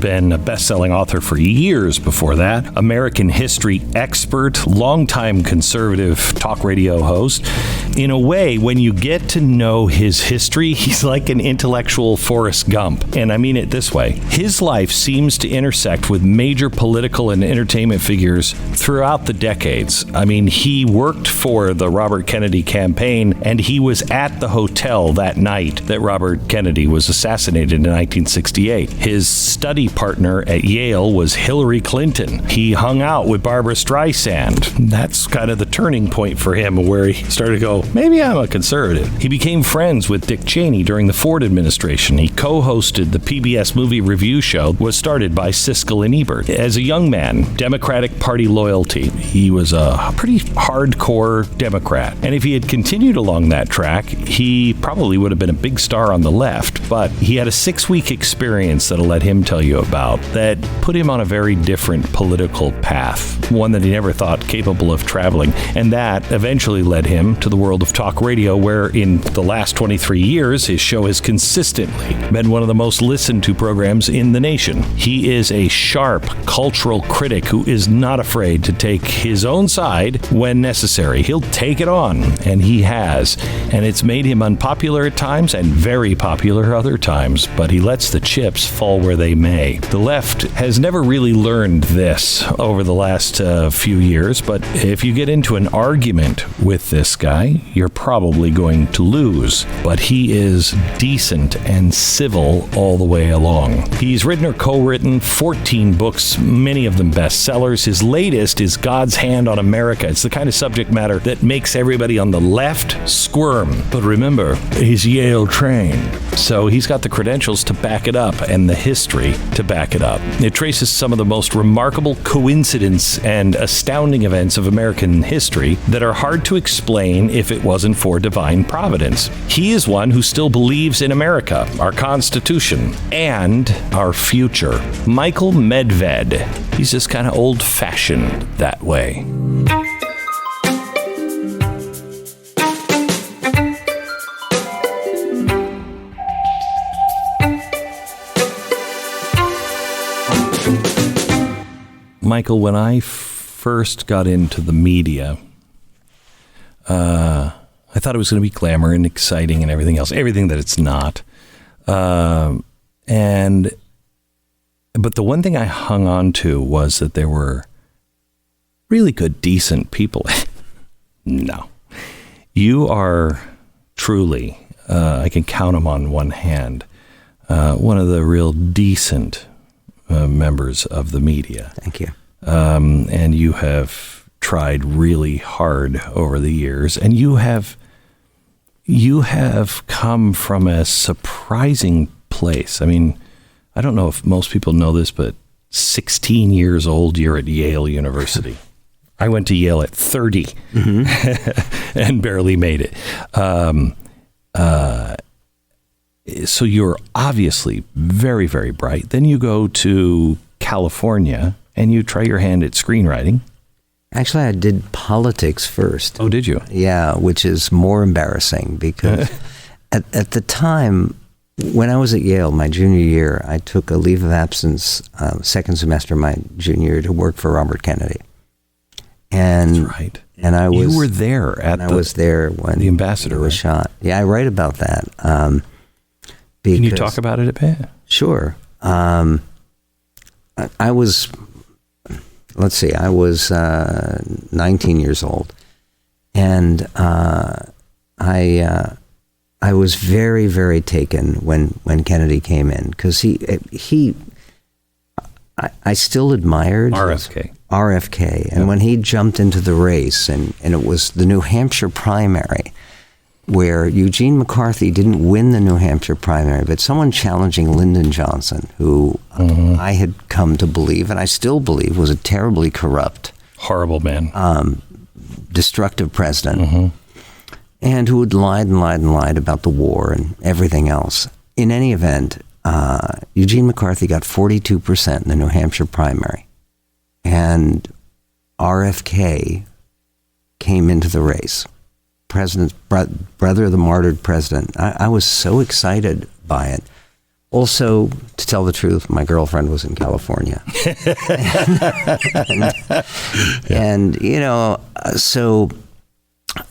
been a best-selling author for years before that, American history expert, longtime conservative talk radio host. In a way, when you get to know his history, he's like an intellectual Forrest Gump. And I mean it this way. His life seems to intersect with major political and entertainment figures throughout the decades. I mean, he worked for the Robert Kennedy campaign, and he was at the hotel that night that Robert Kennedy was assassinated in 1968. His study partner at Yale was Hillary Clinton. He hung out with Barbara Streisand. That's kind of the turning point for him, where he started to go, maybe I'm a conservative. He became friends with Dick Cheney during the Ford administration. He co-hosted the PBS movie review show, was started by Siskel and Ebert. As a young man, Democratic Party loyalty. He was a pretty hardcore Democrat. And if he had continued along that track, he probably would have been a big star on the left. But he had a 6-week experience that'll let him tell you about that put him on a very different political path, one that he never thought capable of traveling. And that eventually led him to the world of talk radio, where in the last 23 years, his show has consistently been one of the most listened to programs in the nation. He is a sharp cultural critic who is not afraid to take his own side when necessary. He'll take it on, and he has. And it's made him unpopular at times and very popular other times, but he lets the chips fall where they may. The left has never really learned this over the last few years, but if you get into an argument with this guy, you're probably going to lose. But he is decent and civil all the way along. He's written or co-written 14 books, many of them bestsellers. His latest is God's Hand on America. It's the kind of subject matter that makes everybody on the left squirm. But remember, he's Yale trained, so he's got the credentials to back it up and the history to back it up. It traces some of the most remarkable coincidence and astounding events of American history that are hard to explain if it wasn't for divine providence. He is one who still believes in America, our Constitution, and our future. Michael Medved. He's just kind of old-fashioned that way. Michael, when I first got into the media, I thought it was going to be glamour and exciting and everything else, everything that it's not. But the one thing I hung on to was that there were really good, decent people. No, you are truly, I can count them on one hand, one of the real decent members of the media. Thank you. And you have tried really hard over the years, and you have come from a surprising place. I mean, I don't know if most people know this, but 16 years old, you're at Yale University. I went to Yale at 30 and barely made it. So you're obviously very, very bright. Then you go to California and you try your hand at screenwriting. Actually, I did politics first. Oh, did you? Yeah, which is more embarrassing because at the time, when I was at Yale, my junior year, I took a leave of absence second semester of my junior year to work for Robert Kennedy. And, that's right. And you were there I was there when the ambassador was shot. Yeah, I write about that. Can you talk about it a bit? Sure. I was 19 years old, and I was very, very taken when Kennedy came in, because I still admired RFK, and when he jumped into the race, and it was the New Hampshire primary, where Eugene McCarthy didn't win the New Hampshire primary, but someone challenging Lyndon Johnson, who I had come to believe, and I still believe, was a terribly corrupt, horrible man, destructive president, and who had lied and lied and lied about the war and everything else. In any event, Eugene McCarthy got 42% in the New Hampshire primary, and RFK came into the race. President's brother of the martyred president. I was so excited by it. Also, to tell the truth, my girlfriend was in California. and so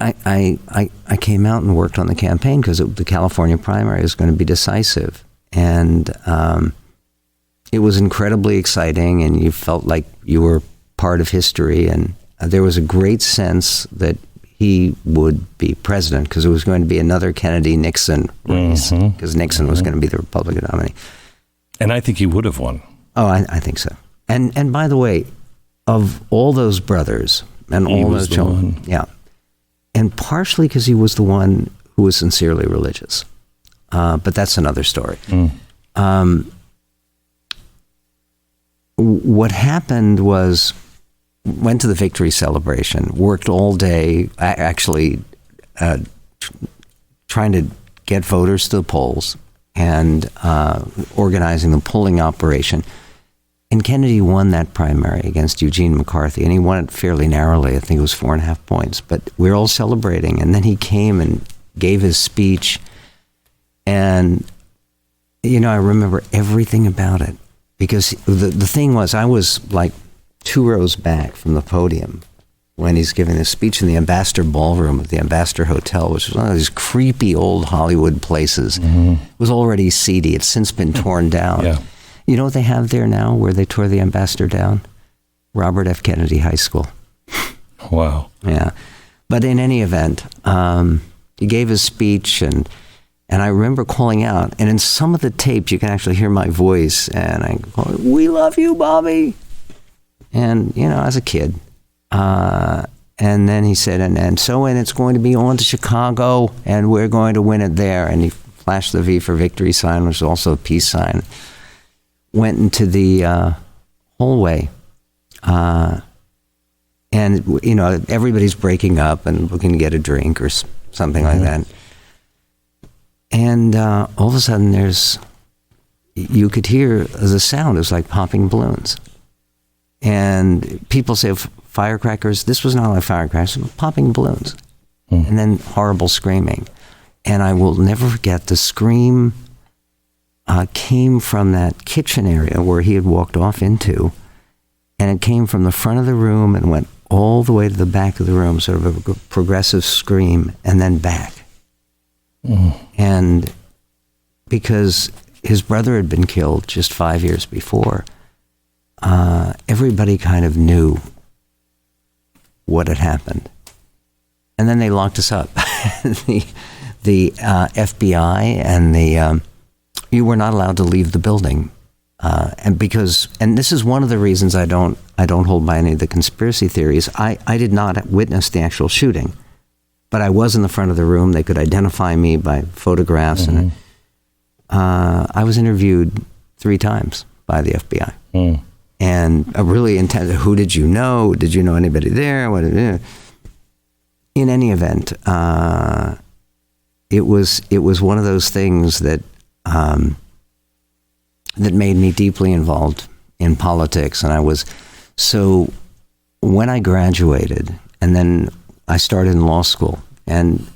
I came out and worked on the campaign because the California primary was going to be decisive. And it was incredibly exciting, and you felt like you were part of history. And there was a great sense that he would be president because it was going to be another Kennedy-Nixon race because Nixon was going to be the Republican nominee. And I think he would have won. Oh, I think so. And by the way, of all those brothers and all those children, yeah, and partially because he was the one who was sincerely religious. But that's another story. What happened was, went to the victory celebration, worked all day, actually trying to get voters to the polls and organizing the polling operation. And Kennedy won that primary against Eugene McCarthy, and he won it fairly narrowly. I think it was 4.5 points. But we were all celebrating, and then he came and gave his speech. And, I remember everything about it. Because the thing was, I was like 2 rows back from the podium when he's giving this speech in the Ambassador Ballroom at the Ambassador Hotel, which was one of these creepy old Hollywood places. It was already seedy. It's since been torn down. Yeah. You know what they have there now where they tore the Ambassador down? Robert F. Kennedy High School. Wow. Yeah. But in any event, he gave his speech, and I remember calling out, and in some of the tapes, you can actually hear my voice, and I call, "We love you, Bobby." And, as a kid. And then he said, and it's going to be on to Chicago, and we're going to win it there. And he flashed the V for victory sign, which is also a peace sign. Went into the hallway. And, everybody's breaking up and looking to get a drink or something like that. And all of a sudden, you could hear the sound. It was like popping balloons. And people say firecrackers. This was not like firecrackers. It was popping balloons. And then horrible screaming. And I will never forget, the scream came from that kitchen area where he had walked off into. And it came from the front of the room and went all the way to the back of the room, sort of a progressive scream, and then back. And because his brother had been killed just 5 years before, everybody kind of knew what had happened. And then they locked us up. the FBI and you were not allowed to leave the building. And this is one of the reasons I don't hold by any of the conspiracy theories. I did not witness the actual shooting. But I was in the front of the room. They could identify me by photographs. And I was interviewed 3 times by the FBI. And a really intense, who did you know? Did you know anybody there? What? In any event, it was one of those things that that made me deeply involved in politics. And so when I graduated, and then I started in law school, and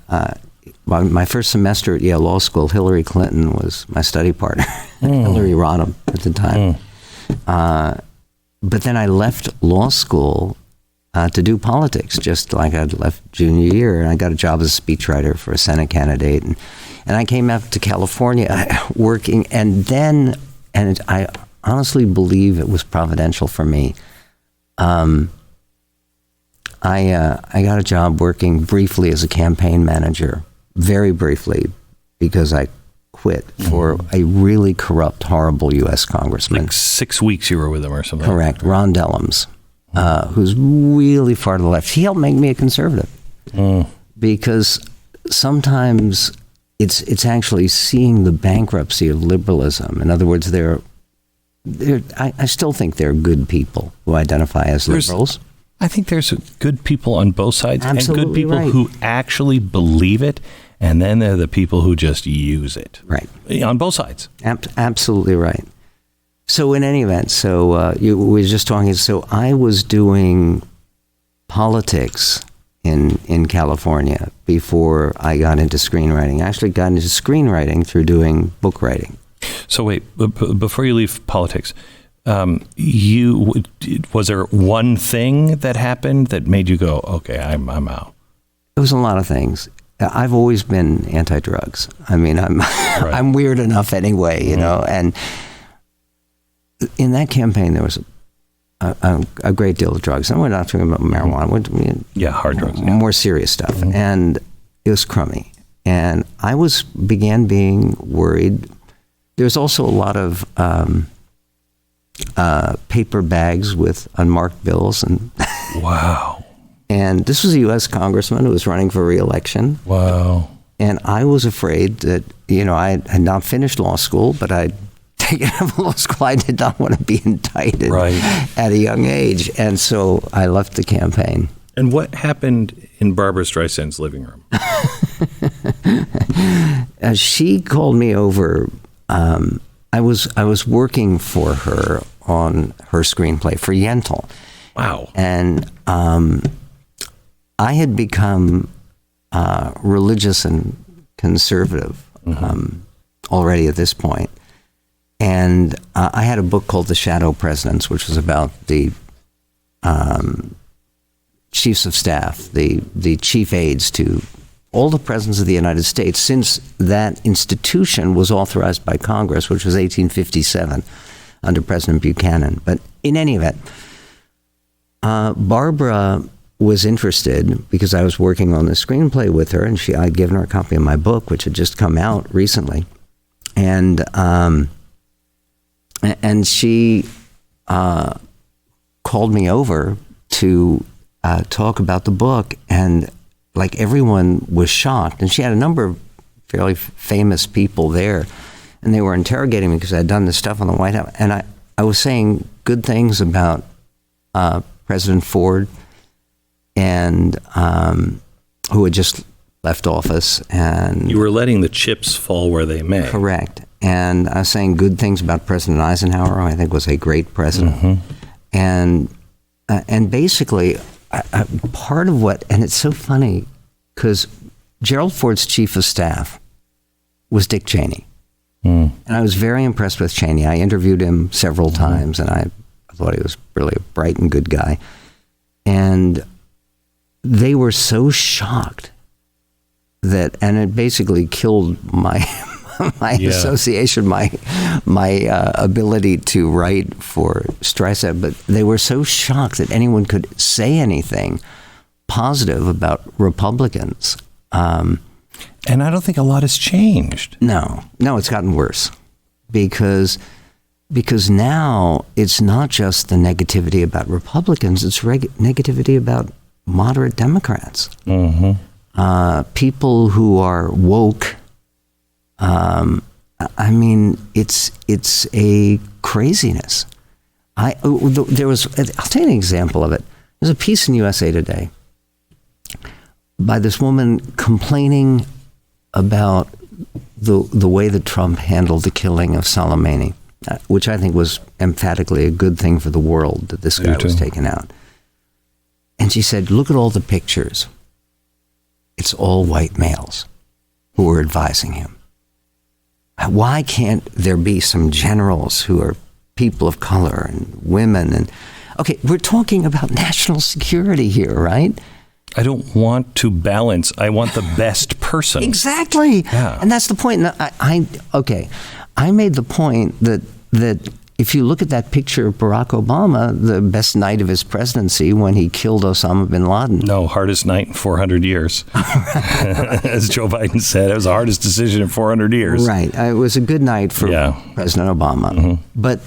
my first semester at Yale Law School, Hillary Clinton was my study partner, Hillary Rodham at the time. But then I left law school to do politics, just like I'd left junior year, and I got a job as a speechwriter for a Senate candidate, and I came out to California working, and I honestly believe it was providential for me. I got a job working briefly as a campaign manager, very briefly, because I quit for a really corrupt, horrible U.S. congressman. Like 6 weeks you were with him or something. Correct. Ron Dellums, who's really far to the left. He helped make me a conservative. Because sometimes it's actually seeing the bankruptcy of liberalism. In other words, I still think there are good people who identify as liberals. I think there's good people on both sides. Absolutely, and good people right. who actually believe it, and then there are the people who just use it. Right. On both sides. Absolutely right. So in any event, we were just talking, so I was doing politics in California before I got into screenwriting. I actually got into screenwriting through doing book writing. So wait, before you leave politics, was there one thing that happened that made you go, okay, I'm out? It was a lot of things. I've always been anti-drugs. I mean, Right. I'm weird enough anyway, you know. And in that campaign, there was a great deal of drugs. And we're not talking about marijuana. Hard drugs. More serious stuff. And it was crummy. And I began being worried. There was also a lot of paper bags with unmarked bills. And Wow. And this was a U.S. congressman who was running for re-election. Wow. And I was afraid that, I had not finished law school, but I'd taken out of law school. I did not want to be indicted at a young age. And so I left the campaign. And what happened in Barbra Streisand's living room? She called me over. I was working for her on her screenplay for Yentl. Wow. And I had become religious and conservative already at this point. And I had a book called The Shadow Presidents, which was about the chiefs of staff, the chief aides to all the presidents of the United States, since that institution was authorized by Congress, which was 1857 under President Buchanan. But in any event, Barbara was interested because I was working on the screenplay with her, and I'd given her a copy of my book, which had just come out recently, and she called me over to talk about the book, and like everyone was shocked, and she had a number of fairly famous people there, and they were interrogating me because I had done this stuff on the White House, and I was saying good things about President Ford, and who had just left office. And you were letting the chips fall where they may. Correct. And I was saying good things about President Eisenhower, who I think was a great president. And basically, part of what, and it's so funny, because Gerald Ford's chief of staff was Dick Cheney. And I was very impressed with Cheney. I interviewed him several times, and I thought he was really a bright and good guy. And they were so shocked that, and it basically killed my association, my ability to write for Streisand. But they were so shocked that anyone could say anything positive about Republicans. And I don't think a lot has changed. No, it's gotten worse because now it's not just the negativity about Republicans, it's negativity about moderate Democrats. People who are woke. I mean, it's a craziness. I'll tell you an example of it. There's a piece in USA Today by this woman complaining about the way that Trump handled the killing of Soleimani, which I think was emphatically a good thing for the world that this guy was taken out. And she said, look at all the pictures. It's all white males who are advising him. Why can't there be some generals who are people of color and women? And okay, we're talking about national security here, right? I don't want to balance. I want the best person. Exactly. Yeah. And that's the point. I made the point that if you look at that picture of Barack Obama, the best night of his presidency when he killed Osama bin Laden. No, hardest night in 400 years. As Joe Biden said, it was the hardest decision in 400 years. Right. It was a good night for President Obama. But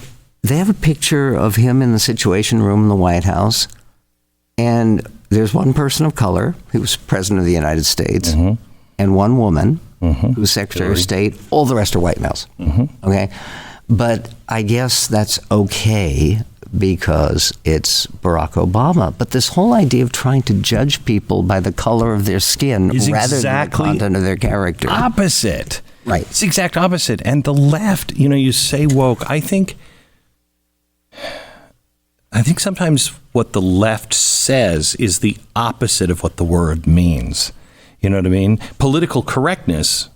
they have a picture of him in the Situation Room in the White House, and there's one person of color who was president of the United States, and one woman who was Secretary of State. All the rest are white males. Okay? But I guess that's okay because it's Barack Obama. But this whole idea of trying to judge people by the color of their skin rather than the content of their character. Opposite. Right. It's the exact opposite. And the left, you say woke. I think sometimes what the left says is the opposite of what the word means. You know what I mean? Political correctness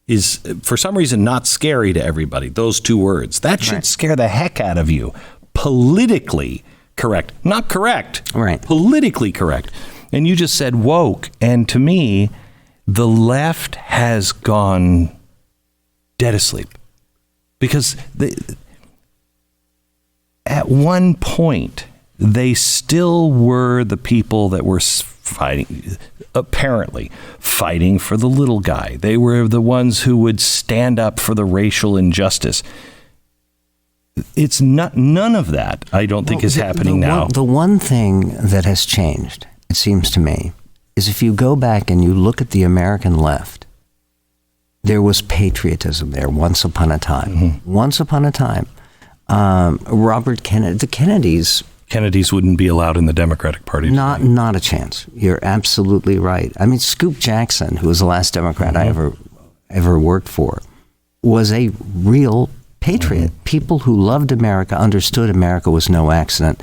is for some reason not scary to everybody. Those two words. That should scare the heck out of you. Politically correct. Not correct. Right. Politically correct. And you just said woke. And to me, the left has gone dead asleep. Because at one point, they still were the people that were apparently fighting for the little guy. They were the ones who would stand up for the racial injustice. It's not, none of that, I don't think, is happening now. The one thing that has changed, it seems to me, is if you go back and you look at the American left, there was patriotism there once upon a time. Mm-hmm. Once upon a time. Robert Kennedy, the Kennedys wouldn't be allowed in the Democratic Party. Not a chance. You're absolutely right. I mean, Scoop Jackson, who was the last Democrat I ever worked for, was a real patriot. Mm-hmm. People who loved America, understood America was no accident.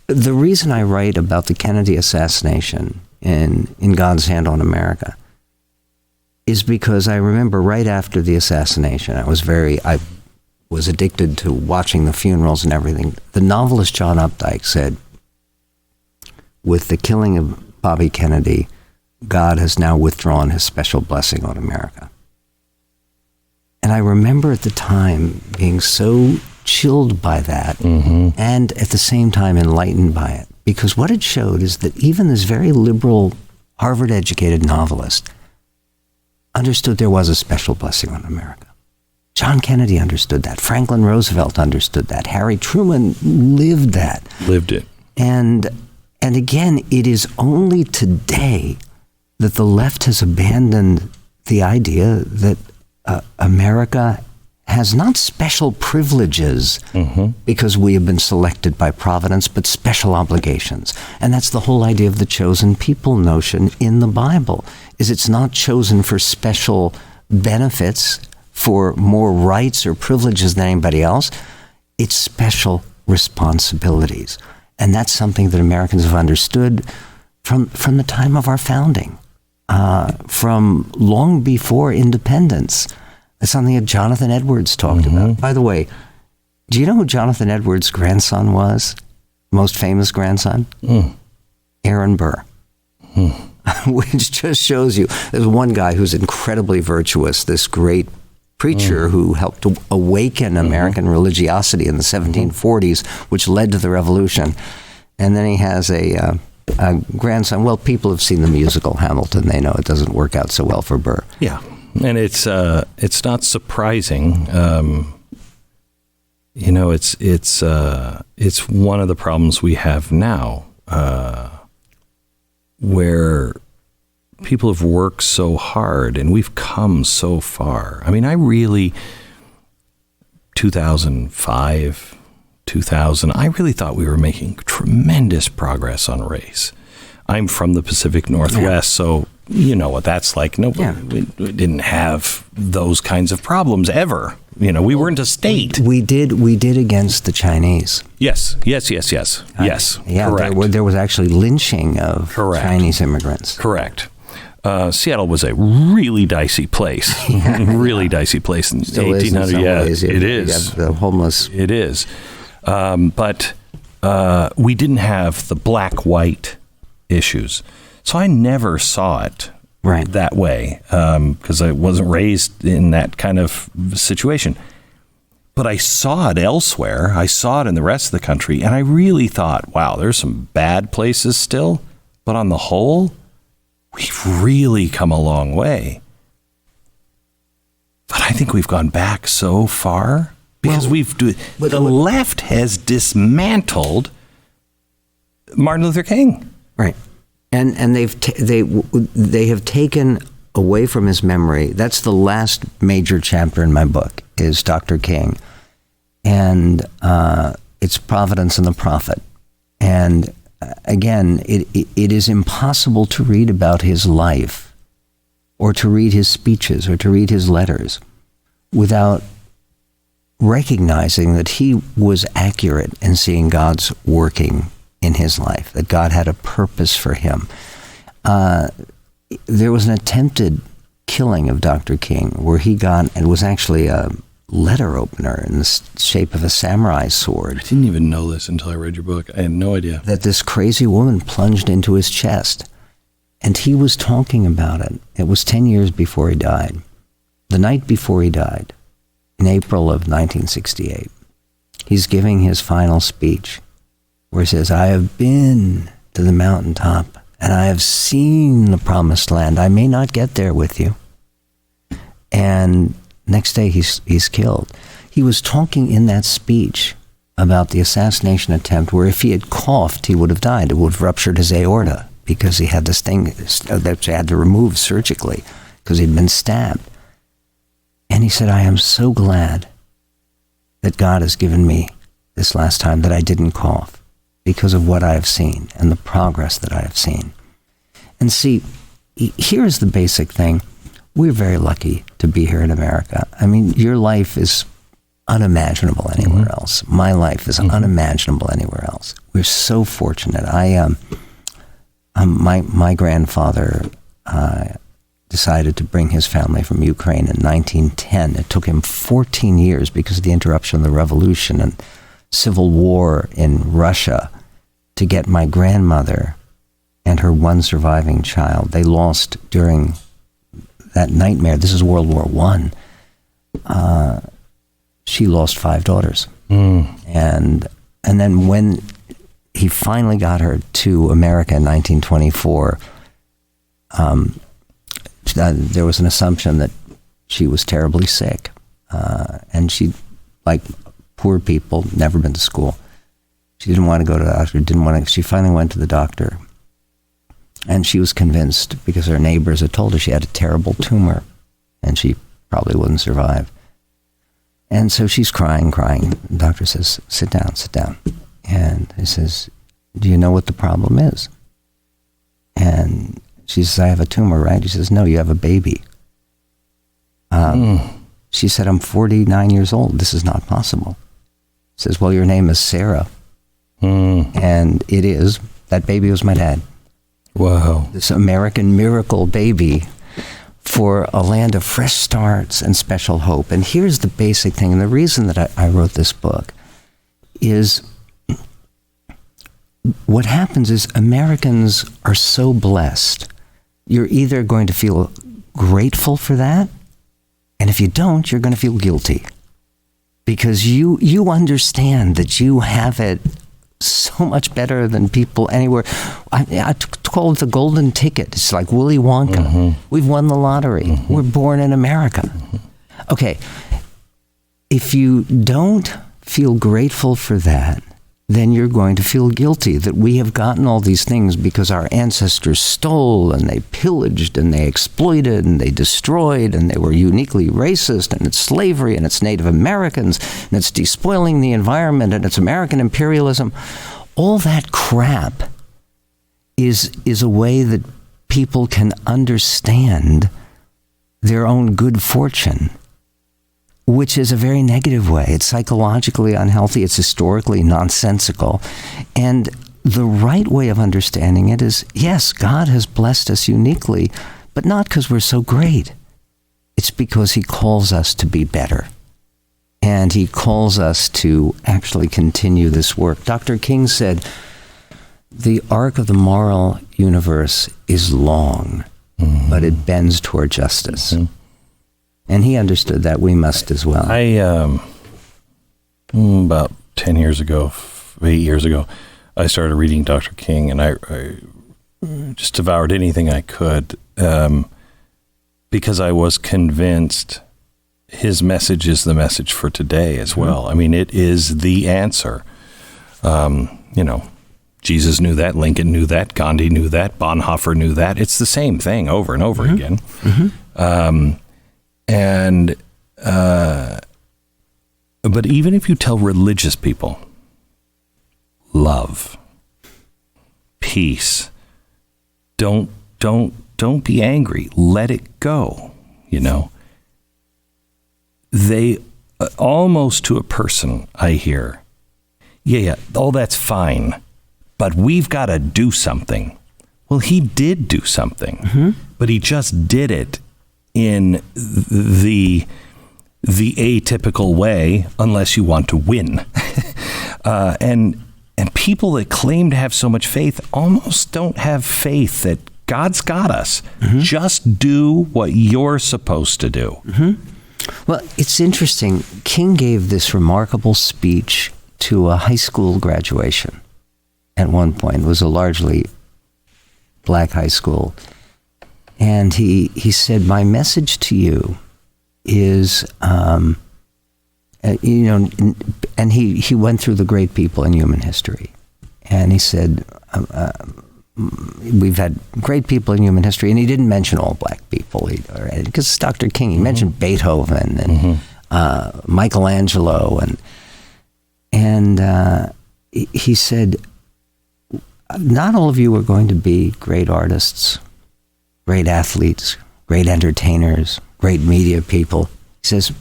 The reason I write about the Kennedy assassination in God's Hand on America is because I remember right after the assassination, I was addicted to watching the funerals and everything. The novelist John Updike said, with the killing of Bobby Kennedy, God has now withdrawn his special blessing on America. And I remember at the time being so chilled by that, mm-hmm. and at the same time enlightened by it. Because what it showed is that even this very liberal, Harvard-educated novelist understood there was a special blessing on America. John Kennedy understood that. Franklin Roosevelt understood that. Harry Truman lived that. Lived it. And again, it is only today that the left has abandoned the idea that America has not special privileges mm-hmm. because we have been selected by Providence, but special obligations. And that's the whole idea of the chosen people notion in the Bible, is it's not chosen for special benefits, for more rights or privileges than anybody else. It's special responsibilities. And that's something that Americans have understood from the time of our founding, from long before independence. It's something that Jonathan Edwards talked mm-hmm. about. By the way, do you know who Jonathan Edwards' grandson was? Most famous grandson? Aaron Burr. Which just shows you, there's one guy who's incredibly virtuous, this great preacher who helped to awaken American religiosity in the 1740s, which led to the Revolution. And then he has a grandson. Well, people have seen the musical Hamilton. They know it doesn't work out so well for Burr. Yeah, and it's not surprising. It's one of the problems we have now, where people have worked so hard and we've come so far. I mean, 2005, 2000, I really thought we were making tremendous progress on race. I'm from the Pacific Northwest, so you know what that's like. We didn't have those kinds of problems ever. We weren't a state. We did against the Chinese. Yes. Yeah, correct. There was actually lynching of Chinese immigrants. Correct. Seattle was a really dicey place. Really dicey place in 1800. Yeah, it is. The homeless. It is. But we didn't have the black-white issues. So I never saw it that way because I wasn't raised in that kind of situation. But I saw it elsewhere. I saw it in the rest of the country. And I really thought, wow, there's some bad places still. But on the whole, we've really come a long way. But I think we've gone back so far because the left has dismantled Martin Luther King. Right. And they have taken away from his memory. That's the last major chapter in my book, is Dr. King. And it's Providence and the Prophet. And again, it is impossible to read about his life or to read his speeches or to read his letters without recognizing that he was accurate in seeing God's working in his life, that God had a purpose for him. There was an attempted killing of Dr. King, where he got, it was actually a letter opener in the shape of a samurai sword. I didn't even know this until I read your book. I had no idea. That this crazy woman plunged into his chest. And he was talking about it. It was 10 years before he died. The night before he died, in April of 1968, he's giving his final speech where he says, I have been to the mountaintop and I have seen the promised land. I may not get there with you. And next day he's killed. He was talking in that speech about the assassination attempt where if he had coughed, he would have died. It would have ruptured his aorta because he had this thing that he had to remove surgically because he'd been stabbed. And he said, I am so glad that God has given me this last time that I didn't cough because of what I have seen and the progress that I have seen. And see, here's the basic thing. We're very lucky to be here in America. I mean, your life is unimaginable anywhere else. My life is unimaginable anywhere else. We're so fortunate. My grandfather decided to bring his family from Ukraine in 1910. It took him 14 years because of the interruption of the revolution and civil war in Russia to get my grandmother and her one surviving child. They lost during that nightmare. This is World War I. She lost 5 daughters. And then when he finally got her to America in 1924, there was an assumption that she was terribly sick. And she, like poor people, never been to school. She didn't want to go to the doctor, she finally went to the doctor. And she was convinced because her neighbors had told her she had a terrible tumor and she probably wouldn't survive. And so she's crying. The doctor says, sit down. And he says, do you know what the problem is? And she says, I have a tumor, right? He says, no, you have a baby. She said, I'm 49 years old. This is not possible. He says, well, your name is Sarah. And it is. That baby was my dad. Wow. This American miracle baby for a land of fresh starts and special hope. And here's the basic thing. And the reason that I wrote this book is what happens is Americans are so blessed. You're either going to feel grateful for that, and if you don't, you're going to feel guilty. Because you understand that you have it so much better than people anywhere. I call it the golden ticket. It's like Willy Wonka. We've won the lottery. We're born in America. Okay, if you don't feel grateful for that, then you're going to feel guilty that we have gotten all these things because our ancestors stole and they pillaged and they exploited and they destroyed and they were uniquely racist, and it's slavery and it's Native Americans and it's despoiling the environment and it's American imperialism. All that crap is a way that people can understand their own good fortune, which is a very negative way. It's psychologically unhealthy. It's historically nonsensical. And the right way of understanding it is, yes, God has blessed us uniquely, but not because we're so great. It's because he calls us to be better. And he calls us to actually continue this work. Dr. King said, the arc of the moral universe is long, but it bends toward justice. And he understood that. We must as well. I, about 8 years ago, I started reading Dr. King, and I just devoured anything I could because I was convinced his message is the message for today as well. I mean, it is the answer. Jesus knew that, Lincoln knew that, Gandhi knew that, Bonhoeffer knew that. It's the same thing over and over again. But even if you tell religious people, love, peace, don't be angry, let it go, they almost to a person I hear, all that's fine, but we've got to do something. Well, he did do something, but he just did it in the atypical way unless you want to win. And people that claim to have so much faith almost don't have faith that God's got us. Mm-hmm. Just do what you're supposed to do. Mm-hmm. Well, it's interesting. King gave this remarkable speech to a high school graduation at one point. It was a largely black high school. And he said, my message to you is, and he went through the great people in human history. And he said, we've had great people in human history, and he didn't mention all black people, because it's Dr. King. He mentioned Beethoven and Michelangelo, and he said, not all of you are going to be great artists, great athletes, great entertainers, great media people. He says,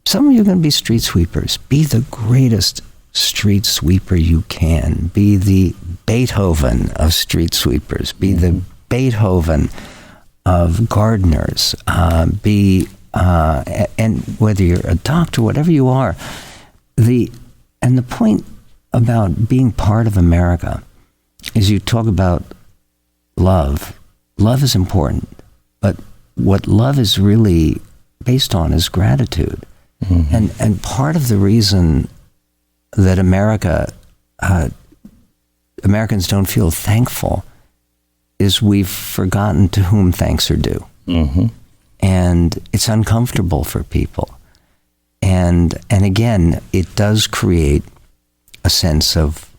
some of you are going to be street sweepers. Be the greatest street sweeper you can. Be the Beethoven of street sweepers. Be the Beethoven of gardeners. And whether you're a doctor, whatever you are, the point about being part of America is you talk about love. Love is important, but what love is really based on is gratitude. Mm-hmm. And part of the reason that Americans don't feel thankful is we've forgotten to whom thanks are due. Mm-hmm. And it's uncomfortable for people. And again, it does create a sense of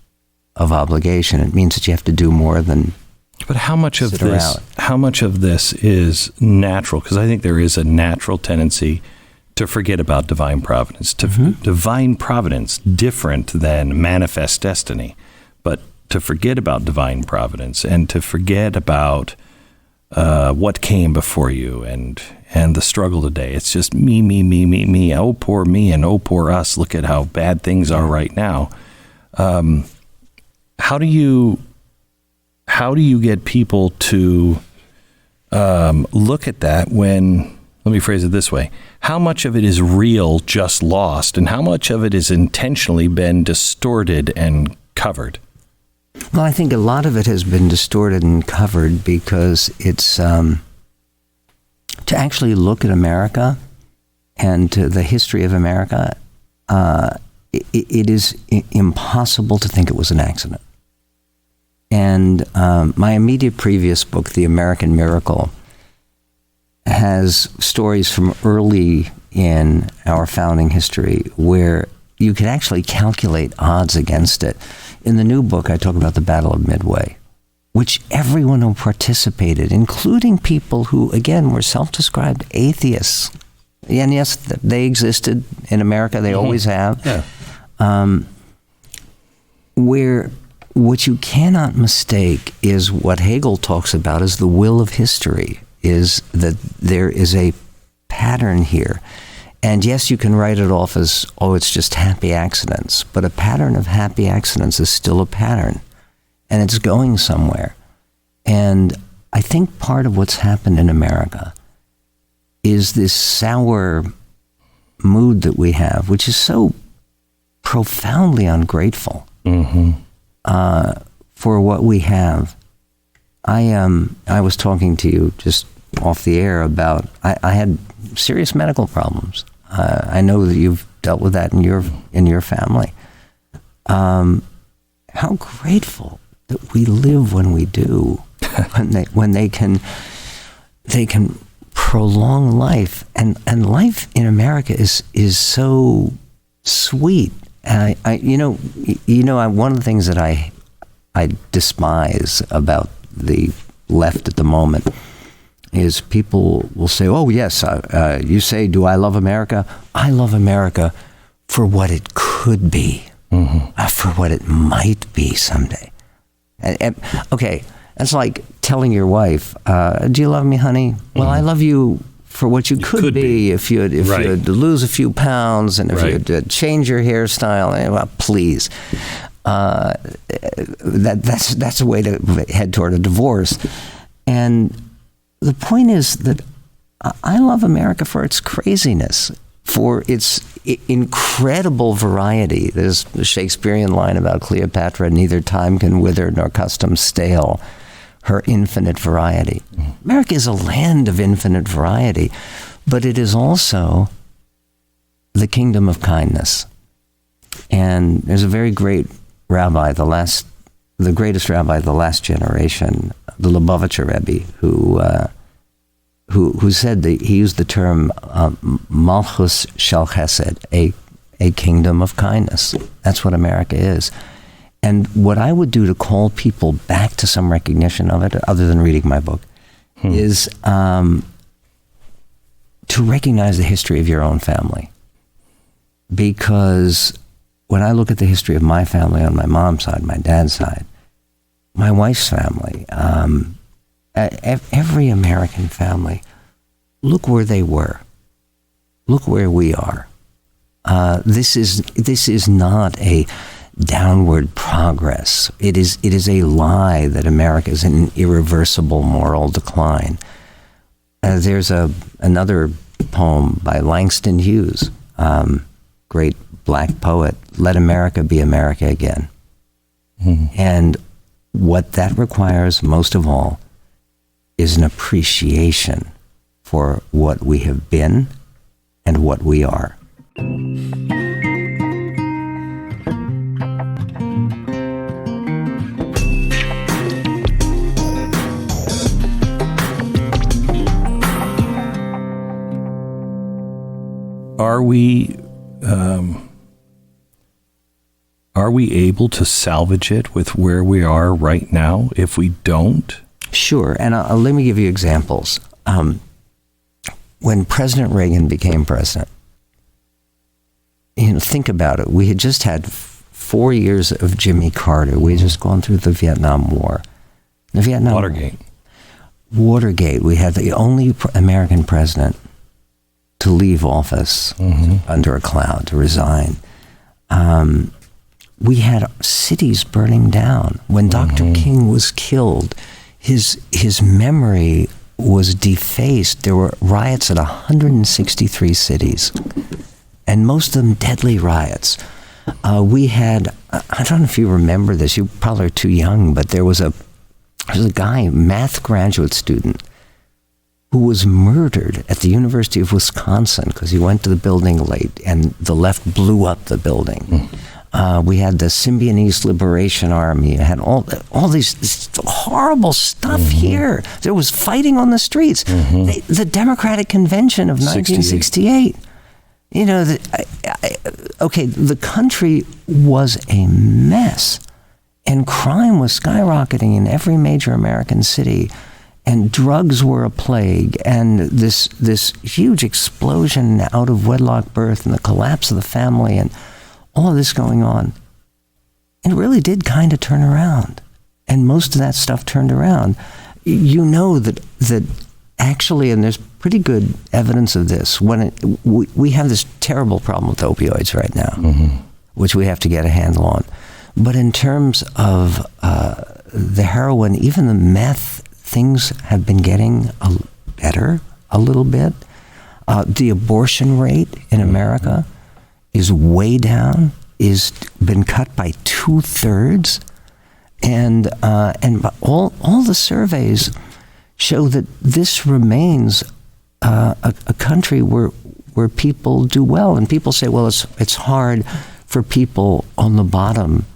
obligation. It means that you have to do more than. But how much of this is natural? Because I think there is a natural tendency to forget about divine providence. Divine providence, different than manifest destiny, but to forget about divine providence and to forget about what came before you and the struggle today. It's just me. Oh, poor me, and oh, poor us. Look at how bad things are right now. How do you get people to look at that when, let me phrase it this way, how much of it is real, just lost, and how much of it has intentionally been distorted and covered? Well, I think a lot of it has been distorted and covered because it's to actually look at America and to the history of America, it is impossible to think it was an accident. And my immediate previous book, The American Miracle, has stories from early in our founding history where you could actually calculate odds against it. In the new book, I talk about the Battle of Midway, which everyone who participated, including people who, again, were self-described atheists. And yes, they existed in America. They always have. Yeah. Where what you cannot mistake is what Hegel talks about as the will of history, is that there is a pattern here. And yes, you can write it off as, oh, it's just happy accidents. But a pattern of happy accidents is still a pattern. And it's going somewhere. And I think part of what's happened in America is this sour mood that we have, which is so profoundly ungrateful for what we have. I was talking to you just off the air about, I had serious medical problems. I know that you've dealt with that in your family. How grateful that we live when we do, when they can prolong life, and life in America is so sweet. And one of the things that I despise about the left at the moment is people will say, oh, yes, you say, do I love America? I love America for what it could be, for what it might be someday. Okay, that's like telling your wife, do you love me, honey? Well, I love you for what you could be if you had to lose a few pounds and if you had to change your hairstyle. Well, please. That's a way to head toward a divorce. And the point is that I love America for its craziness, for its incredible variety. There's the Shakespearean line about Cleopatra, neither time can wither nor custom stale, her infinite variety. America is a land of infinite variety, but it is also the kingdom of kindness. And there's a very great rabbi, the greatest rabbi of the last generation, the Lubavitcher Rebbe, who said that he used the term Malchus Shel Chesed, a kingdom of kindness. That's what America is. And what I would do to call people back to some recognition of it, other than reading my book, is to recognize the history of your own family. Because when I look at the history of my family on my mom's side, my dad's side, my wife's family, every American family, look where they were. Look where we are. This is not a downward progress. It is a lie that America is in an irreversible moral decline. There's another poem by Langston Hughes, great black poet, Let America Be America Again. And what that requires most of all is an appreciation for what we have been and what we are. Are we able to salvage it with where we are right now if we don't? Sure, and let me give you examples. When President Reagan became president, think about it. We had just had 4 years of Jimmy Carter. We had just gone through the Vietnam War. Watergate. We had the only American president to leave office under a cloud, to resign. We had cities burning down. When Dr. King was killed, his memory was defaced. There were riots at 163 cities, and most of them deadly riots. We had, I don't know if you remember this, you probably are too young, but there was a guy, math graduate student, who was murdered at the University of Wisconsin because he went to the building late and the left blew up the building. We had the Symbionese Liberation Army. Had all this horrible stuff here. There was fighting on the streets. The Democratic Convention of 1968. The country was a mess, and crime was skyrocketing in every major American city, and drugs were a plague, and this huge explosion out of wedlock birth and the collapse of the family and all of this going on. It really did kind of turn around. And most of that stuff turned around. You know that actually, and there's pretty good evidence of this, when we have this terrible problem with opioids right now, which we have to get a handle on. But in terms of the heroin, even the meth, things have been getting better a little bit. The abortion rate in America is way down, is been cut by 2/3, and all the surveys show that this remains a country where people do well. And people say, well, it's hard for people on the bottom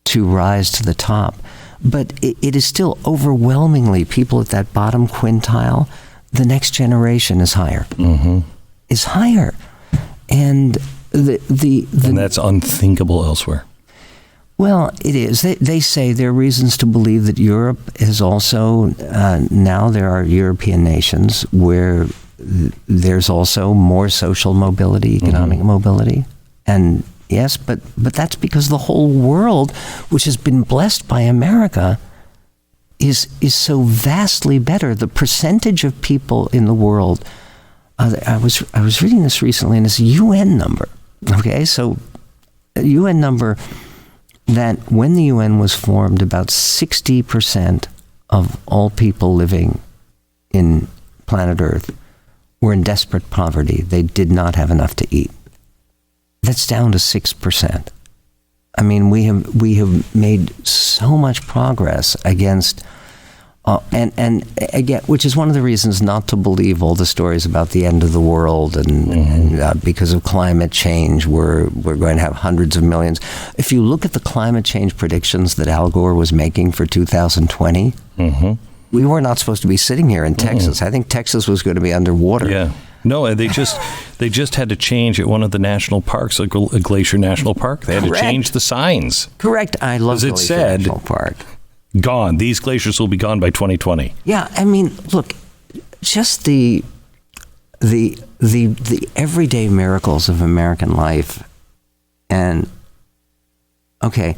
to rise to the top, but it is still overwhelmingly people at that bottom quintile. The next generation is higher, is higher, and and that's unthinkable elsewhere. Well, it is. They say there are reasons to believe that Europe is also, now there are European nations where there's also more social mobility, economic mobility. And yes, but that's because the whole world, which has been blessed by America, is so vastly better. The percentage of people in the world, I was reading this recently, and it's a UN number. Okay, so a UN number that when the UN was formed, about 60% of all people living in planet Earth were in desperate poverty. They did not have enough to eat. That's down to 6%. I mean, we have made so much progress against, and again, which is one of the reasons not to believe all the stories about the end of the world and because of climate change, we're going to have hundreds of millions. If you look at the climate change predictions that Al Gore was making for 2020, we were not supposed to be sitting here in Texas. I think Texas was going to be underwater. Yeah. No, they just had to change at one of the national parks, a Glacier National Park. They had to change the signs. Correct. I love Glacier National Park. Gone. These glaciers will be gone by 2020. Yeah, I mean, look, just the everyday miracles of American life. And okay,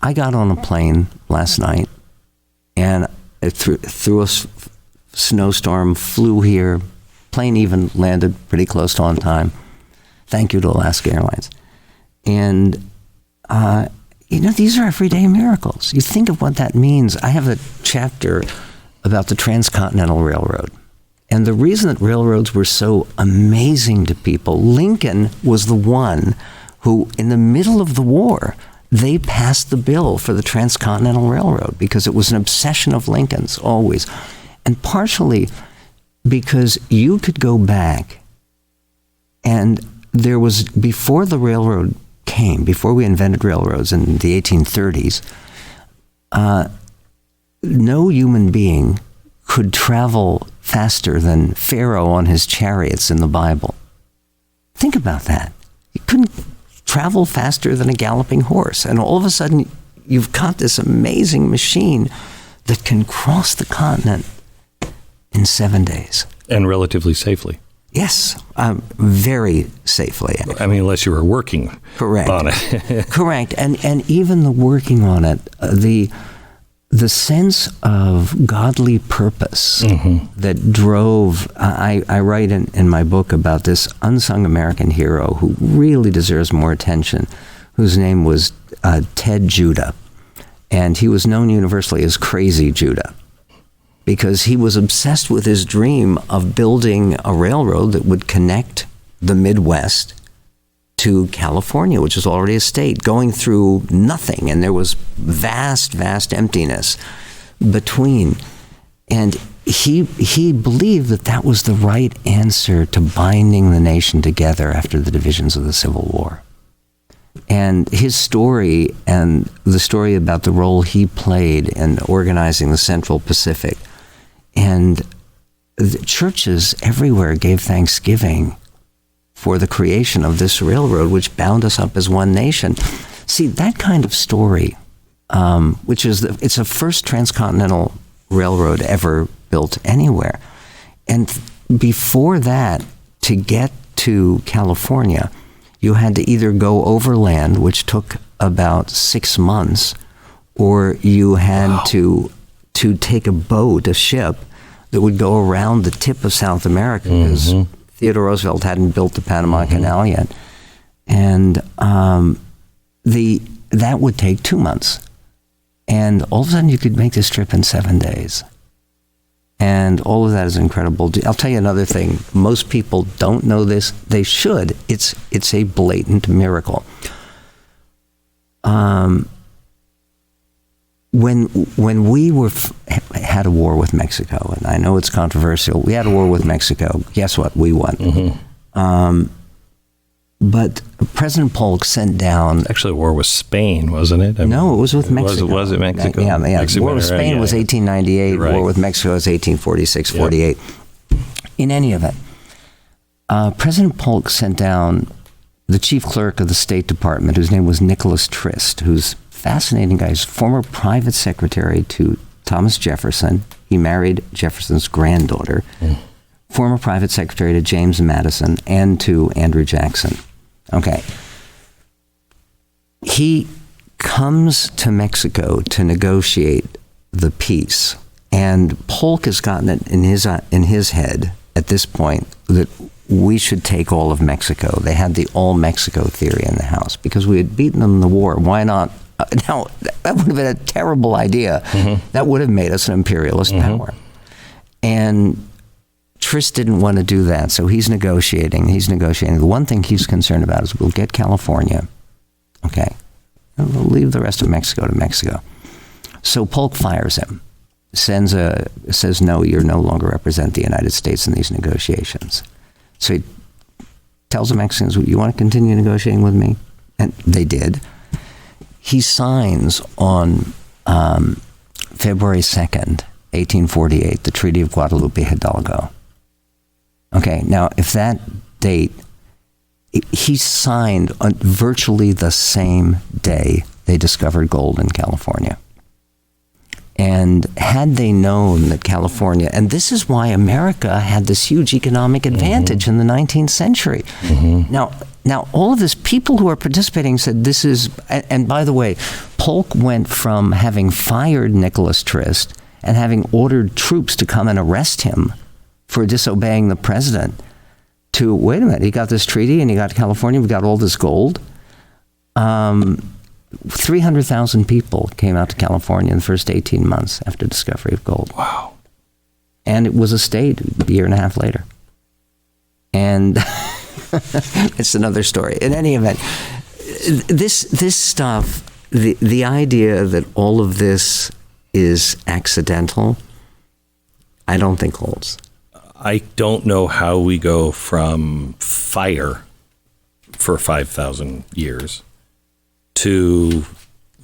I got on a plane last night, and through a snowstorm, flew here. Plane even landed pretty close to on time. Thank you to Alaska Airlines. And, these are everyday miracles. You think of what that means. I have a chapter about the Transcontinental Railroad. And the reason that railroads were so amazing to people, Lincoln was the one who, in the middle of the war, they passed the bill for the Transcontinental Railroad because it was an obsession of Lincoln's always. And partially because you could go back, and there was, before the railroad came, before we invented railroads in the 1830s, no human being could travel faster than Pharaoh on his chariots in the Bible. Think about that. You couldn't travel faster than a galloping horse. And all of a sudden, you've got this amazing machine that can cross the continent in 7 days. And relatively safely. Yes, very safely. I mean, unless you were working on it. Correct. And even the working on it, the sense of godly purpose that drove, I write in my book about this unsung American hero who really deserves more attention, whose name was Ted Judah. And he was known universally as Crazy Judah, because he was obsessed with his dream of building a railroad that would connect the Midwest to California, which was already a state, going through nothing. And there was vast, vast emptiness between. And he believed that that was the right answer to binding the nation together after the divisions of the Civil War. And his story, and the story about the role he played in organizing the Central Pacific, and the churches everywhere gave thanksgiving for the creation of this railroad, which bound us up as one nation. See, that kind of story, which is, it's the first transcontinental railroad ever built anywhere. And before that, to get to California, you had to either go overland, which took about 6 months, or you had to take a boat, a ship, that would go around the tip of South America, because Theodore Roosevelt hadn't built the Panama Canal yet. And that would take 2 months. And all of a sudden you could make this trip in 7 days. And all of that is incredible. I'll tell you another thing. Most people don't know this. They should. It's a blatant miracle. When we had a war with Mexico, and I know it's controversial, we had a war with Mexico. Guess what? We won. But President Polk sent down... Actually, the war was Spain, wasn't it? No, it was with Mexico. Was it Mexico? Yeah. Mexico, war with Spain was 1898. Right. War with Mexico was 1846, 48. In any event, President Polk sent down the chief clerk of the State Department, whose name was Nicholas Trist, who's a fascinating guy. He's former private secretary to Thomas Jefferson. He married Jefferson's granddaughter. Former private secretary to James Madison and to Andrew Jackson. Okay. He comes to Mexico to negotiate the peace, and Polk has gotten it in his head at this point that we should take all of Mexico. They had the all Mexico theory in the House because we had beaten them in the war. Why not? Now, that would have been a terrible idea. That would have made us an imperialist power. And Trist didn't want to do that, so he's negotiating. The one thing he's concerned about is we'll get California, okay, and we'll leave the rest of Mexico to Mexico. So Polk fires him, says, no, you no longer represent the United States in these negotiations. So he tells the Mexicans, you want to continue negotiating with me? And they did. He signs on February 2nd, 1848, the Treaty of Guadalupe Hidalgo. Okay, now if that date, he signed on virtually the same day they discovered gold in California. And had they known that California, and this is why America had this huge economic advantage in the 19th century. Now, all of this, people who are participating said this is, and by the way, Polk went from having fired Nicholas Trist and having ordered troops to come and arrest him for disobeying the president to, wait a minute, he got this treaty and he got California, we got all this gold. 300,000 people came out to California in the first 18 months after discovery of gold. Wow. And it was a state a year and a half later. And it's another story. In any event, this stuff, the idea that all of this is accidental, I don't think holds. I don't know how we go from fire for 5,000 years to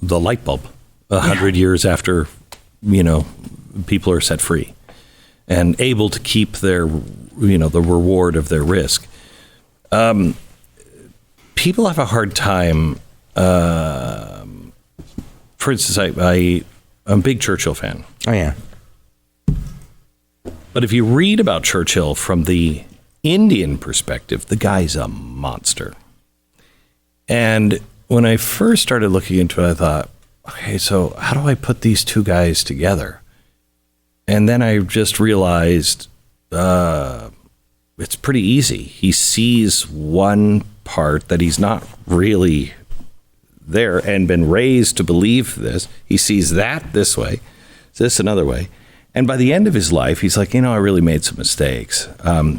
the light bulb 100 years after, people are set free and able to keep their, the reward of their risk. People have a hard time. For instance, I'm a big Churchill fan. Oh, yeah. But if you read about Churchill from the Indian perspective, the guy's a monster. And when I first started looking into it, I thought, okay, so how do I put these two guys together? And then I just realized it's pretty easy. He sees one part that he's not really there and been raised to believe this. He sees that this way, this another way. And by the end of his life, he's like, I really made some mistakes.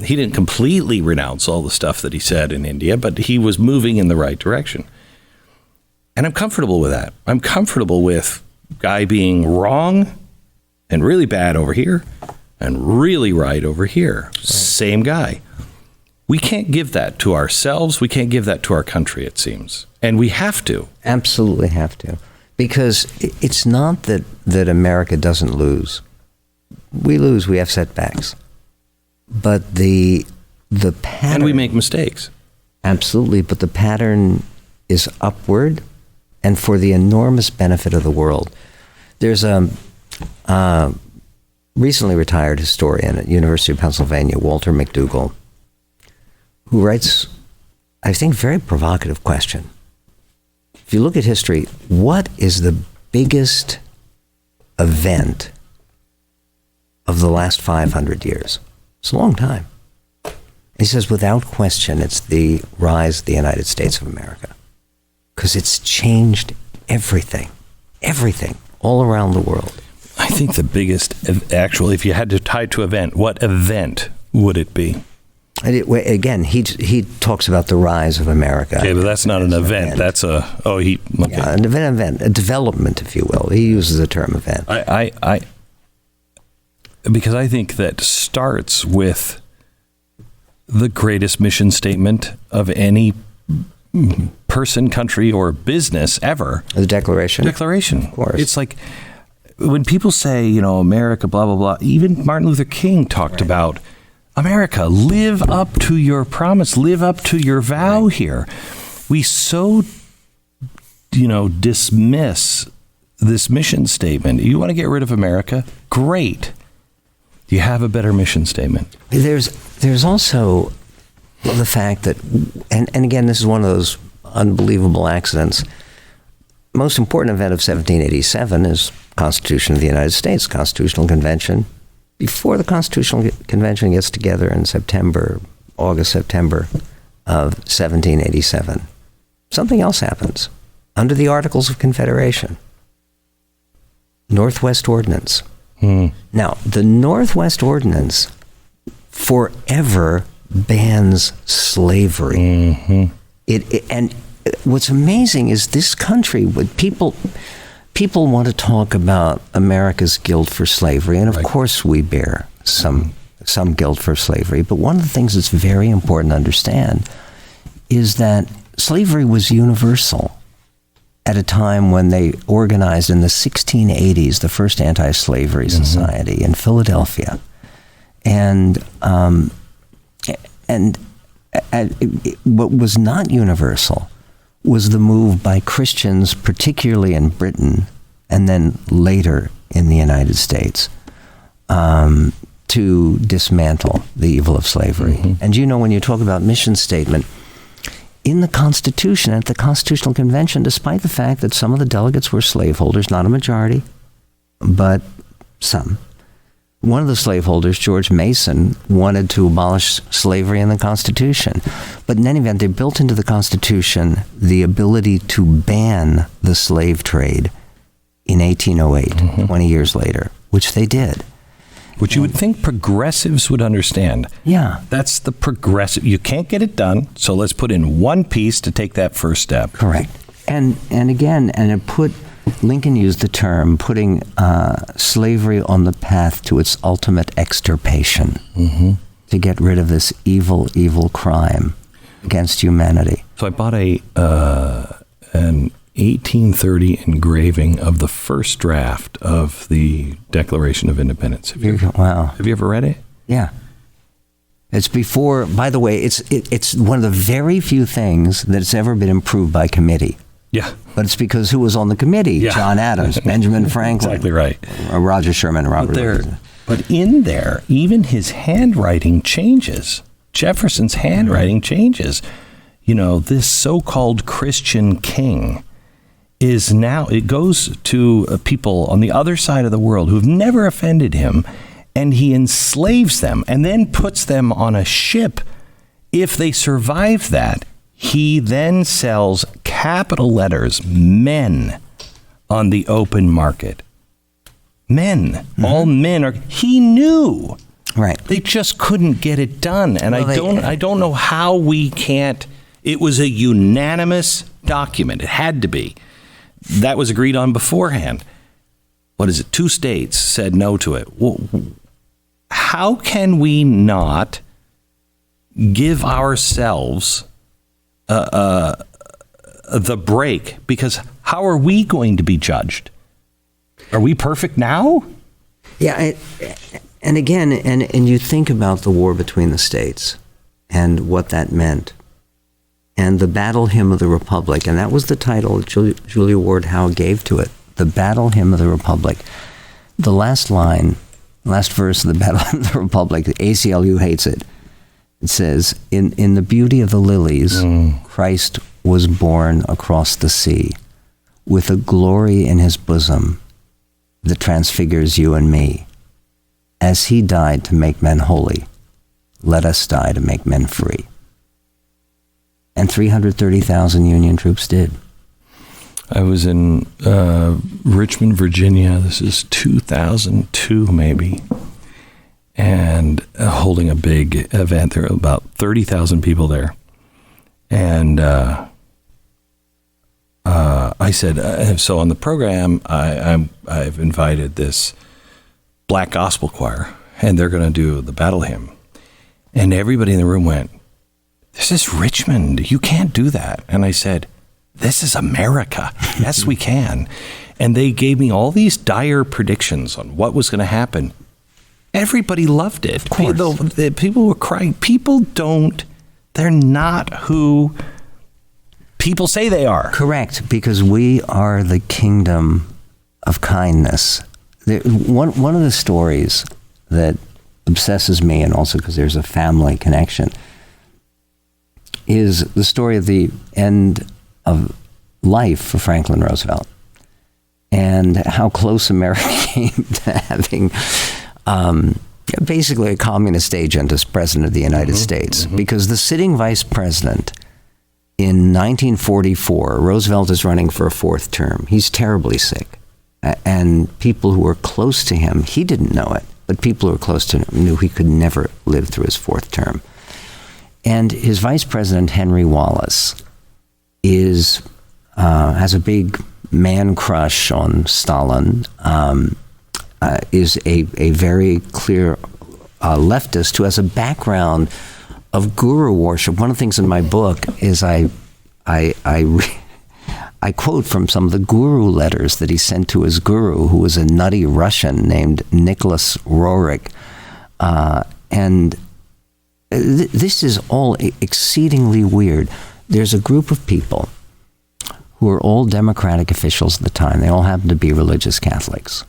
He didn't completely renounce all the stuff that he said in India, but he was moving in the right direction. And I'm comfortable with that. I'm comfortable with guy being wrong and really bad over here and really right over here. Right. Same guy. We can't give that to ourselves. We can't give that to our country, it seems. And we have to. Absolutely have to. Because it's not that America doesn't lose. We lose, we have setbacks. But the pattern... And we make mistakes. Absolutely, but the pattern is upward and for the enormous benefit of the world. There's a recently retired historian at University of Pennsylvania, Walter McDougall, who writes, I think, very provocative question. If you look at history, what is the biggest event of the last 500 years? It's a long time. He says, without question, it's the rise of the United States of America. Because it's changed everything, all around the world. I think the biggest, actually, if you had to tie to event, what event would it be? Again, he talks about the rise of America. Okay, but that's not an event. That's a, okay. Yeah, an event, a development, if you will. He uses the term event. Because I think that starts with the greatest mission statement of any person, country, or business ever. The Declaration. Declaration. Of course. It's like when people say, America, blah, blah, blah, even Martin Luther King talked about America, live up to your promise, live up to your vow here. We so, dismiss this mission statement. You want to get rid of America? Great. Do you have a better mission statement? There's also the fact that, and again, this is one of those unbelievable accidents. Most important event of 1787 is Constitution of the United States, Constitutional Convention. Before the Constitutional Convention gets together in August, September of 1787, something else happens. Under the Articles of Confederation, Northwest Ordinance. Now, the Northwest Ordinance forever bans slavery. And what's amazing is this country, with people want to talk about America's guilt for slavery, and of course we bear some guilt for slavery. But one of the things that's very important to understand is that slavery was universal at a time when they organized in the 1680s the first anti-slavery society in Philadelphia. And what was not universal was the move by Christians, particularly in Britain, and then later in the United States, to dismantle the evil of slavery. And when you talk about mission statement, in the Constitution, at the Constitutional Convention, despite the fact that some of the delegates were slaveholders, not a majority, but some, one of the slaveholders, George Mason, wanted to abolish slavery in the Constitution. But in any event, they built into the Constitution the ability to ban the slave trade in 1808, 20 years later, which they did. Which you would think progressives would understand. Yeah. That's the progressive. You can't get it done, so let's put in one piece to take that first step. Correct. And again, Lincoln used the term putting slavery on the path to its ultimate extirpation, to get rid of this evil crime against humanity. So I bought an 1830 engraving of the first draft of the Declaration of Independence. Have you ever read it? Yeah. It's before, by the way, it's one of the very few things that's ever been improved by committee. Yeah. But it's because who was on the committee? Yeah. John Adams, Benjamin Franklin. Exactly right. Roger Sherman, Robert. But in there, even his handwriting changes. Jefferson's handwriting changes. This so-called Christian king is now, it goes to people on the other side of the world who've never offended him, and he enslaves them and then puts them on a ship. If they survive that, he then sells, capital letters, men, on the open market. Men. All men are, he knew. Right. They just couldn't get it done. And I don't know how we can't. It was a unanimous document. It had to be. That was agreed on beforehand. What is it? 2 states said no to it. Well, how can we not give ourselves the break? Because how are we going to be judged? Are we perfect now? Yeah, and again, and you think about the war between the states and what that meant. And the Battle Hymn of the Republic, and that was the title Julia Ward Howe gave to it, the Battle Hymn of the Republic. The last verse of the Battle Hymn of the Republic, the ACLU hates it. It says, in the beauty of the lilies, Christ was born across the sea, with a glory in his bosom that transfigures you and me. As he died to make men holy, let us die to make men free. And 330,000 Union troops did. I was in Richmond, Virginia. This is 2002, maybe. And holding a big event. There were about 30,000 people there. And I said, so on the program, I've invited this black gospel choir, and they're going to do the battle hymn. And everybody in the room went, "This is Richmond. You can't do that." And I said, "This is America. Yes, we can." And they gave me all these dire predictions on what was going to happen. Everybody loved it. Of course. People were crying. They're not who people say they are. Correct, because we are the kingdom of kindness. One of the stories that obsesses me, and also because there's a family connection, is the story of the end of life for Franklin Roosevelt and how close America came to having basically a communist agent as president of the United States. Because the sitting vice president in 1944, Roosevelt is running for a 4th term. He's terribly sick. And people who were close to him, he didn't know it, but people who were close to him knew he could never live through his fourth term. And his vice president, Henry Wallace, has a big man crush on Stalin, is a very clear leftist who has a background of guru worship. One of the things in my book is I quote from some of the guru letters that he sent to his guru, who was a nutty Russian named Nicholas Roerich. And this is all exceedingly weird. There's a group of people who are all Democratic officials at the time. They all happen to be religious Catholics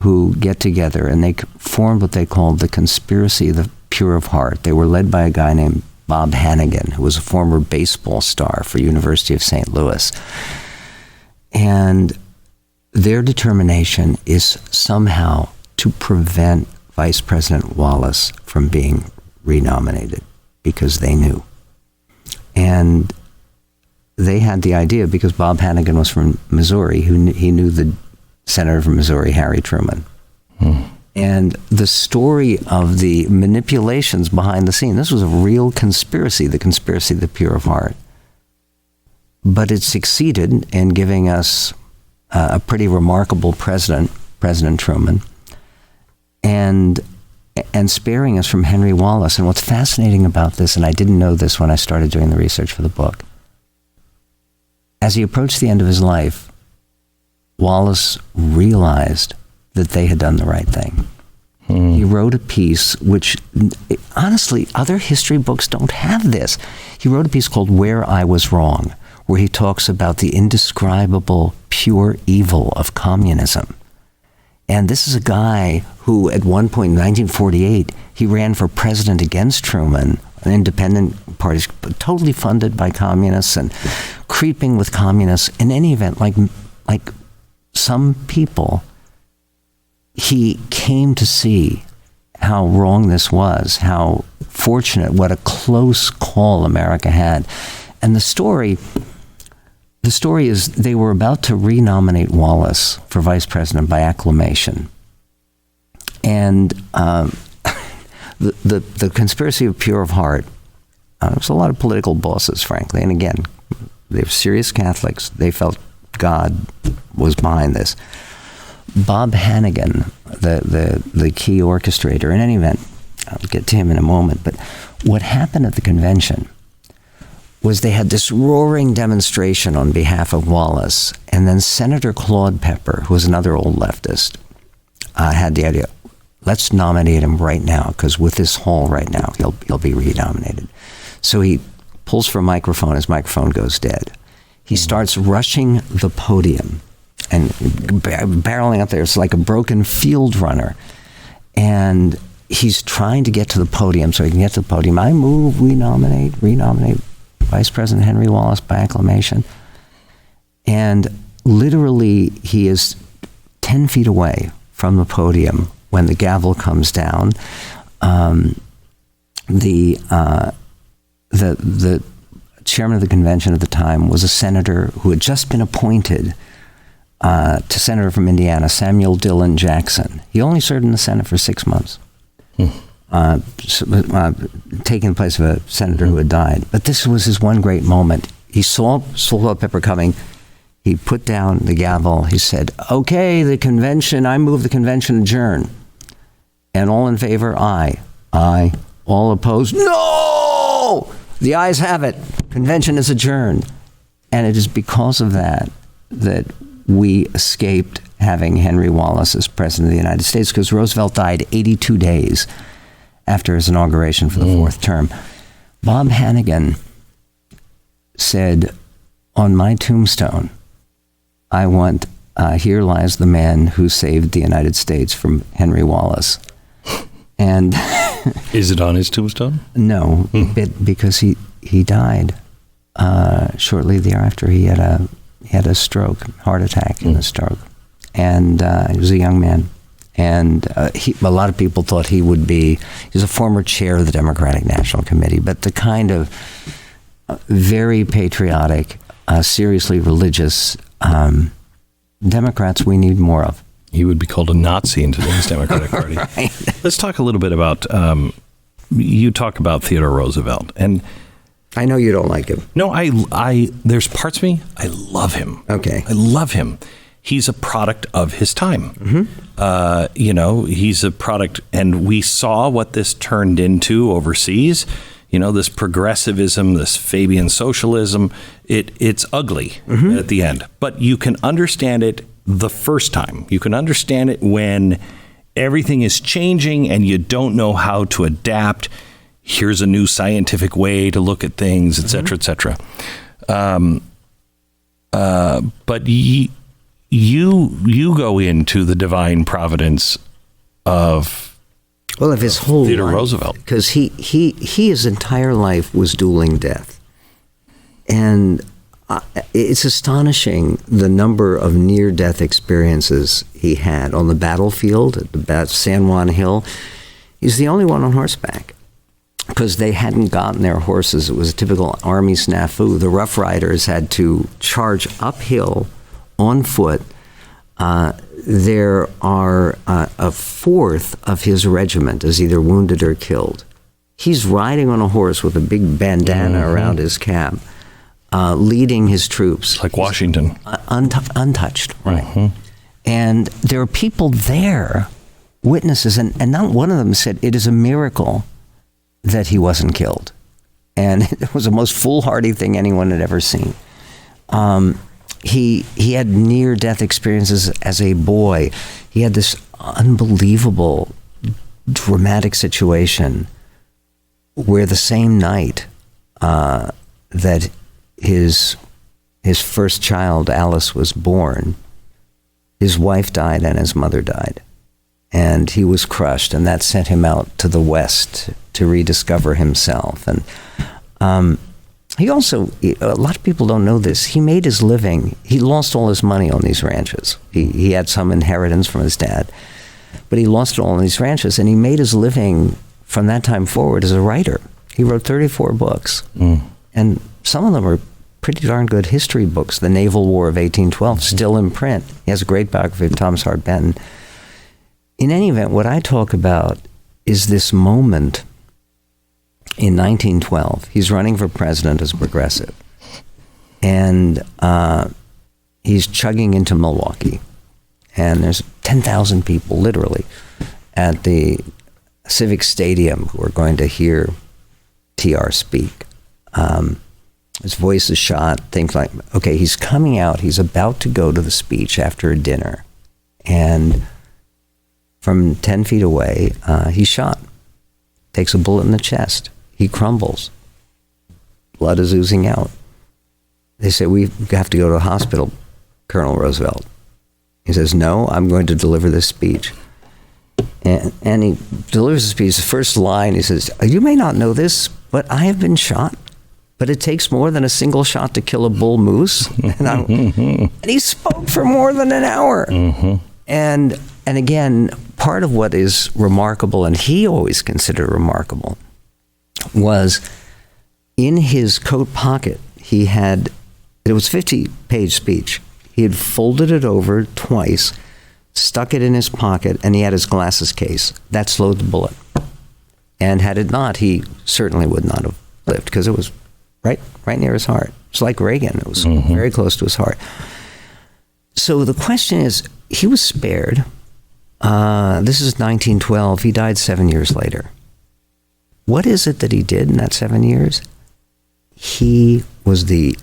who get together, and they formed what they called the Conspiracy of the Pure of Heart. They were led by a guy named Bob Hannigan, who was a former baseball star for University of St. Louis. And their determination is somehow to prevent Vice President Wallace from being renominated, because they knew. And they had the idea, because Bob Hannigan was from Missouri, he knew the senator from Missouri, Harry Truman. And the story of the manipulations behind the scene, this was a real conspiracy, the conspiracy of the pure of heart. But it succeeded in giving us a pretty remarkable president, President Truman, and sparing us from Henry Wallace. And what's fascinating about this, and I didn't know this when I started doing the research for the book, as he approached the end of his life, Wallace realized that they had done the right thing. He wrote a piece which, honestly, other history books don't have this. He wrote a piece called Where I Was Wrong, where he talks about the indescribable pure evil of communism. And this is a guy who, at one point in 1948, he ran for president against Truman, an independent party, totally funded by communists and creeping with communists. In any event, like some people, he came to see how wrong this was, how fortunate, what a close call America had. And the story is they were about to renominate Wallace for vice president by acclamation. And the conspiracy of pure of heart, there was a lot of political bosses, frankly. And again, they were serious Catholics. They felt God was behind this. Bob Hannigan, the key orchestrator, in any event, I'll get to him in a moment, but what happened at the convention was they had this roaring demonstration on behalf of Wallace, and then Senator Claude Pepper, who was another old leftist, had the idea, let's nominate him right now, because with this hall right now, he'll be renominated. So he pulls for a microphone, his microphone goes dead. He starts rushing the podium and barreling up there. It's like a broken field runner. And he's trying to get to the podium so he can get to the podium. I move, renominate Vice President Henry Wallace by acclamation. And literally, he is 10 feet away from the podium when the gavel comes down. The chairman of the convention at the time was a senator who had just been appointed to senator from Indiana, Samuel Dillon Jackson. He only served in the Senate for 6 months, taking the place of a senator who had died. But this was his one great moment. He saw Claude Pepper coming. He put down the gavel. He said, okay, the convention, I move the convention adjourn. And all in favor, aye. Aye. All opposed, no! The ayes have it. Convention is adjourned. And it is because of that we escaped having Henry Wallace as president of the United States, because Roosevelt died 82 days after his inauguration for the fourth term. Bob Hannigan said, on my tombstone, I want, here lies the man who saved the United States from Henry Wallace. And is it on his tombstone? No, because he died shortly thereafter. He had a stroke, heart attack and a stroke. And he was a young man. And a lot of people thought he was a former chair of the Democratic National Committee, but the kind of very patriotic, seriously religious Democrats we need more of. He would be called a Nazi in today's Democratic Party. Right. Let's talk a little bit about, you talk about Theodore Roosevelt. And I know you don't like him. No, there's parts of me, I love him. Okay. I love him. He's a product of his time. Mm-hmm. He's a product, and we saw what this turned into overseas. This progressivism, this Fabian socialism, it's ugly at the end. But you can understand it the first time. You can understand it when everything is changing and you don't know how to adapt. Here's a new scientific way to look at things, et cetera, et cetera. But you go into the divine providence of his whole Theodore life, Roosevelt, because he his entire life was dueling death, and it's astonishing the number of near-death experiences he had on the battlefield at the San Juan Hill. He's the only one on horseback because they hadn't gotten their horses. It was a typical Army snafu. The Rough Riders had to charge uphill on foot. There are a fourth of his regiment is either wounded or killed. He's riding on a horse with a big bandana around his cap, leading his troops. Like Washington. Untouched. Right. Mm-hmm. And there are people there, witnesses, and not one of them said it is a miracle that he wasn't killed. And it was the most foolhardy thing anyone had ever seen. He had near-death experiences as a boy. He had this unbelievable, dramatic situation where the same night that his first child, Alice, was born, his wife died and his mother died. And he was crushed, and that sent him out to the West to rediscover himself. And he also, a lot of people don't know this, he made his living, he lost all his money on these ranches. He had some inheritance from his dad, but he lost it all on these ranches, and he made his living from that time forward as a writer. He wrote 34 books, and some of them are pretty darn good history books. The Naval War of 1812, still in print. He has a great biography of Thomas Hart Benton. In any event, what I talk about is this moment in 1912. He's running for president as a progressive. And he's chugging into Milwaukee. And there's 10,000 people, literally, at the Civic Stadium who are going to hear TR speak. His voice is shot, things like, okay, he's coming out, he's about to go to the speech after a dinner. And from 10 feet away, he's shot. Takes a bullet in the chest. He crumbles. Blood is oozing out. They say, we have to go to a hospital, Colonel Roosevelt. He says, no, I'm going to deliver this speech. And he delivers the speech. The first line, he says, you may not know this, but I have been shot. But it takes more than a single shot to kill a bull moose. And he spoke for more than an hour. And again, part of what is remarkable, and he always considered remarkable, was in his coat pocket, he had, it was a 50-page speech. He had folded it over twice, stuck it in his pocket, and he had his glasses case. That slowed the bullet. And had it not, he certainly would not have lived, because it was right near his heart. It's like Reagan. It was very close to his heart. So the question is, he was spared. This is 1912. He died 7 years later. What is it that he did in that 7 years? He was the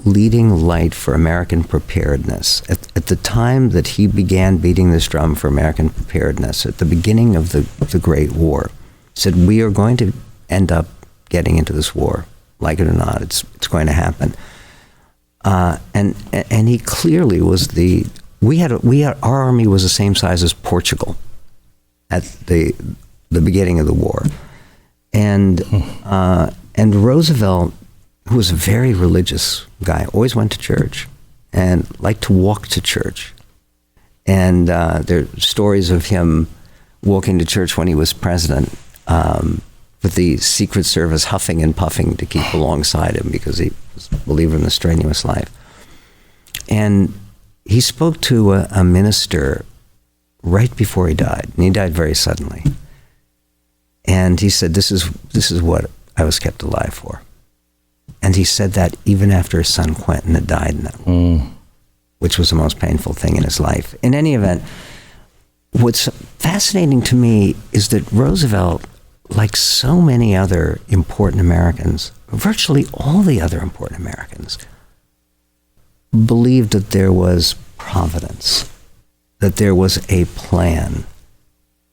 leading light for American preparedness. At the time that he began beating this drum for American preparedness, at the beginning of the Great War, said, we are going to end up getting into this war. Like it or not, it's going to happen. And he clearly was our army was the same size as Portugal at the beginning of the war. And Roosevelt, who was a very religious guy, always went to church and liked to walk to church. And there are stories of him walking to church when he was president, with the Secret Service huffing and puffing to keep alongside him because he was a believer in the strenuous life. And he spoke to a minister right before he died, and he died very suddenly. And he said, this is what I was kept alive for. And he said that even after his son Quentin had died in that, which was the most painful thing in his life. In any event, what's fascinating to me is that Roosevelt, like so many other important Americans, virtually all the other important Americans, believed that there was providence, that there was a plan,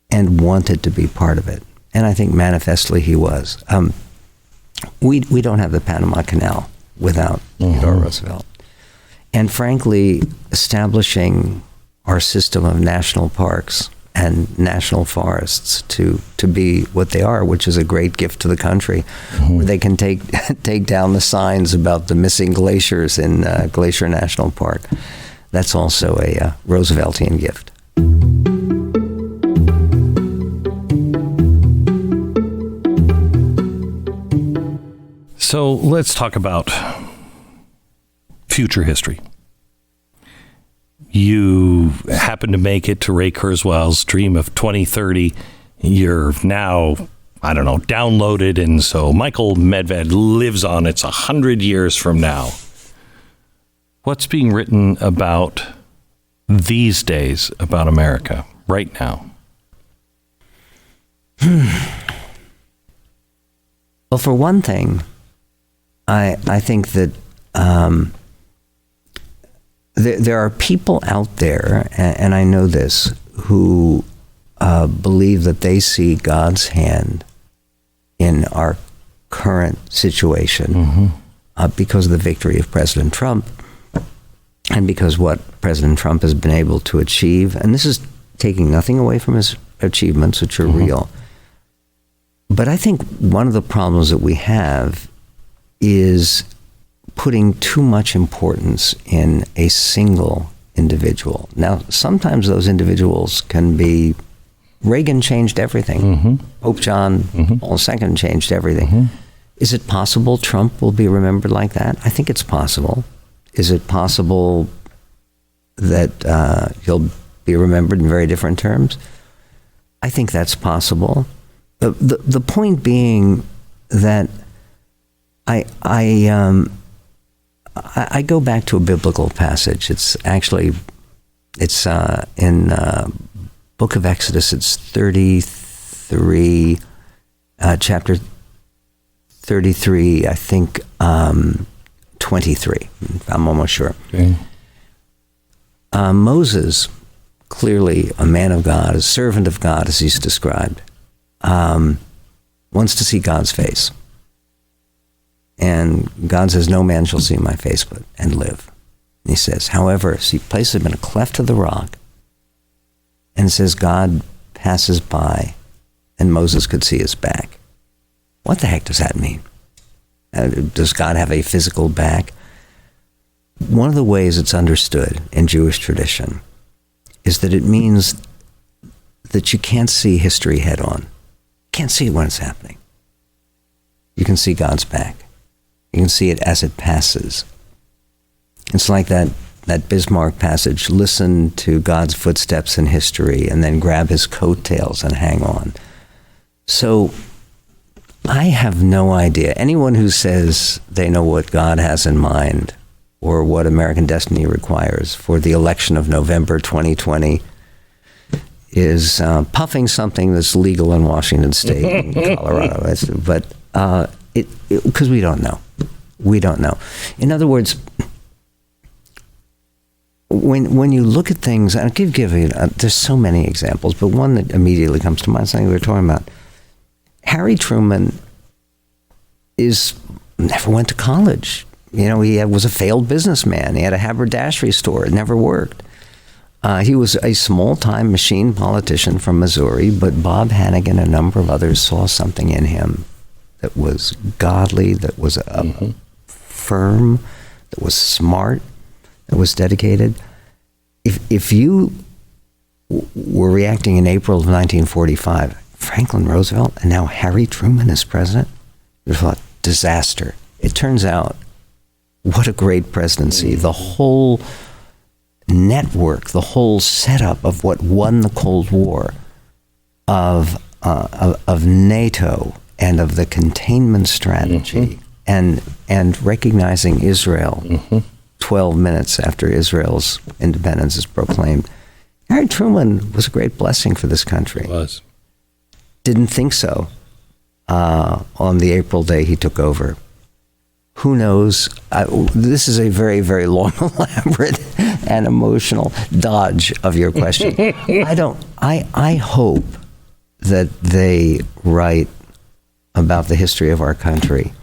and wanted to be part of it. And I think manifestly he was. We don't have the Panama Canal without Theodore Roosevelt. And frankly, establishing our system of national parks and national forests to be what they are, which is a great gift to the country, where they can take down the signs about the missing glaciers in Glacier National Park. That's also a Rooseveltian gift. So let's talk about future history. You happen to make it to Ray Kurzweil's Dream of 2030. You're now, I don't know, downloaded, and so Michael Medved lives on. It's 100 years from now. What's being written about these days about America right now? Well, for one thing, I think that there are people out there, and I know this, who believe that they see God's hand in our current situation because of the victory of President Trump and because what President Trump has been able to achieve. And this is taking nothing away from his achievements, which are real. But I think one of the problems that we have is putting too much importance in a single individual. Now, sometimes those individuals can be, Reagan changed everything. Pope John Paul II changed everything. Is it possible Trump will be remembered like that? I think it's possible. Is it possible that he'll be remembered in very different terms? I think that's possible. The point being that I go back to a biblical passage. It's in Book of Exodus. It's 33, chapter 33. I think 23. I'm almost sure. Okay. Moses, clearly a man of God, a servant of God, as he's described, wants to see God's face. And God says, no man shall see my face and live. And he says, however, so he places him in a cleft of the rock and says God passes by and Moses could see his back. What the heck does that mean? Does God have a physical back? One of the ways it's understood in Jewish tradition is that it means that you can't see history head on. You can't see it when it's happening. You can see God's back. You can see it as it passes. It's like that Bismarck passage, listen to God's footsteps in history and then grab his coattails and hang on. So I have no idea. Anyone who says they know what God has in mind or what American destiny requires for the election of November 2020 is puffing something that's legal in Washington State and Colorado. But because we don't know. We don't know. In other words, when you look at things, and I'll give you, there's so many examples, but one that immediately comes to mind, something we were talking about. Harry Truman never went to college. You know, he was a failed businessman. He had a haberdashery store. It never worked. He was a small-time machine politician from Missouri, but Bob Hannigan and a number of others saw something in him that was godly, that was firm, that was smart, that was dedicated. If you were reacting in April of 1945, Franklin Roosevelt and now Harry Truman is president, you thought, disaster. It turns out, what a great presidency. The whole network, the whole setup of what won the Cold War, of NATO and of the containment strategy, and recognizing Israel 12 minutes after Israel's independence is proclaimed. Harry Truman was a great blessing for this country. It was. Didn't think so on the April day he took over. Who knows? This is a very, very long, elaborate, and emotional dodge of your question. I hope that they write about the history of our country,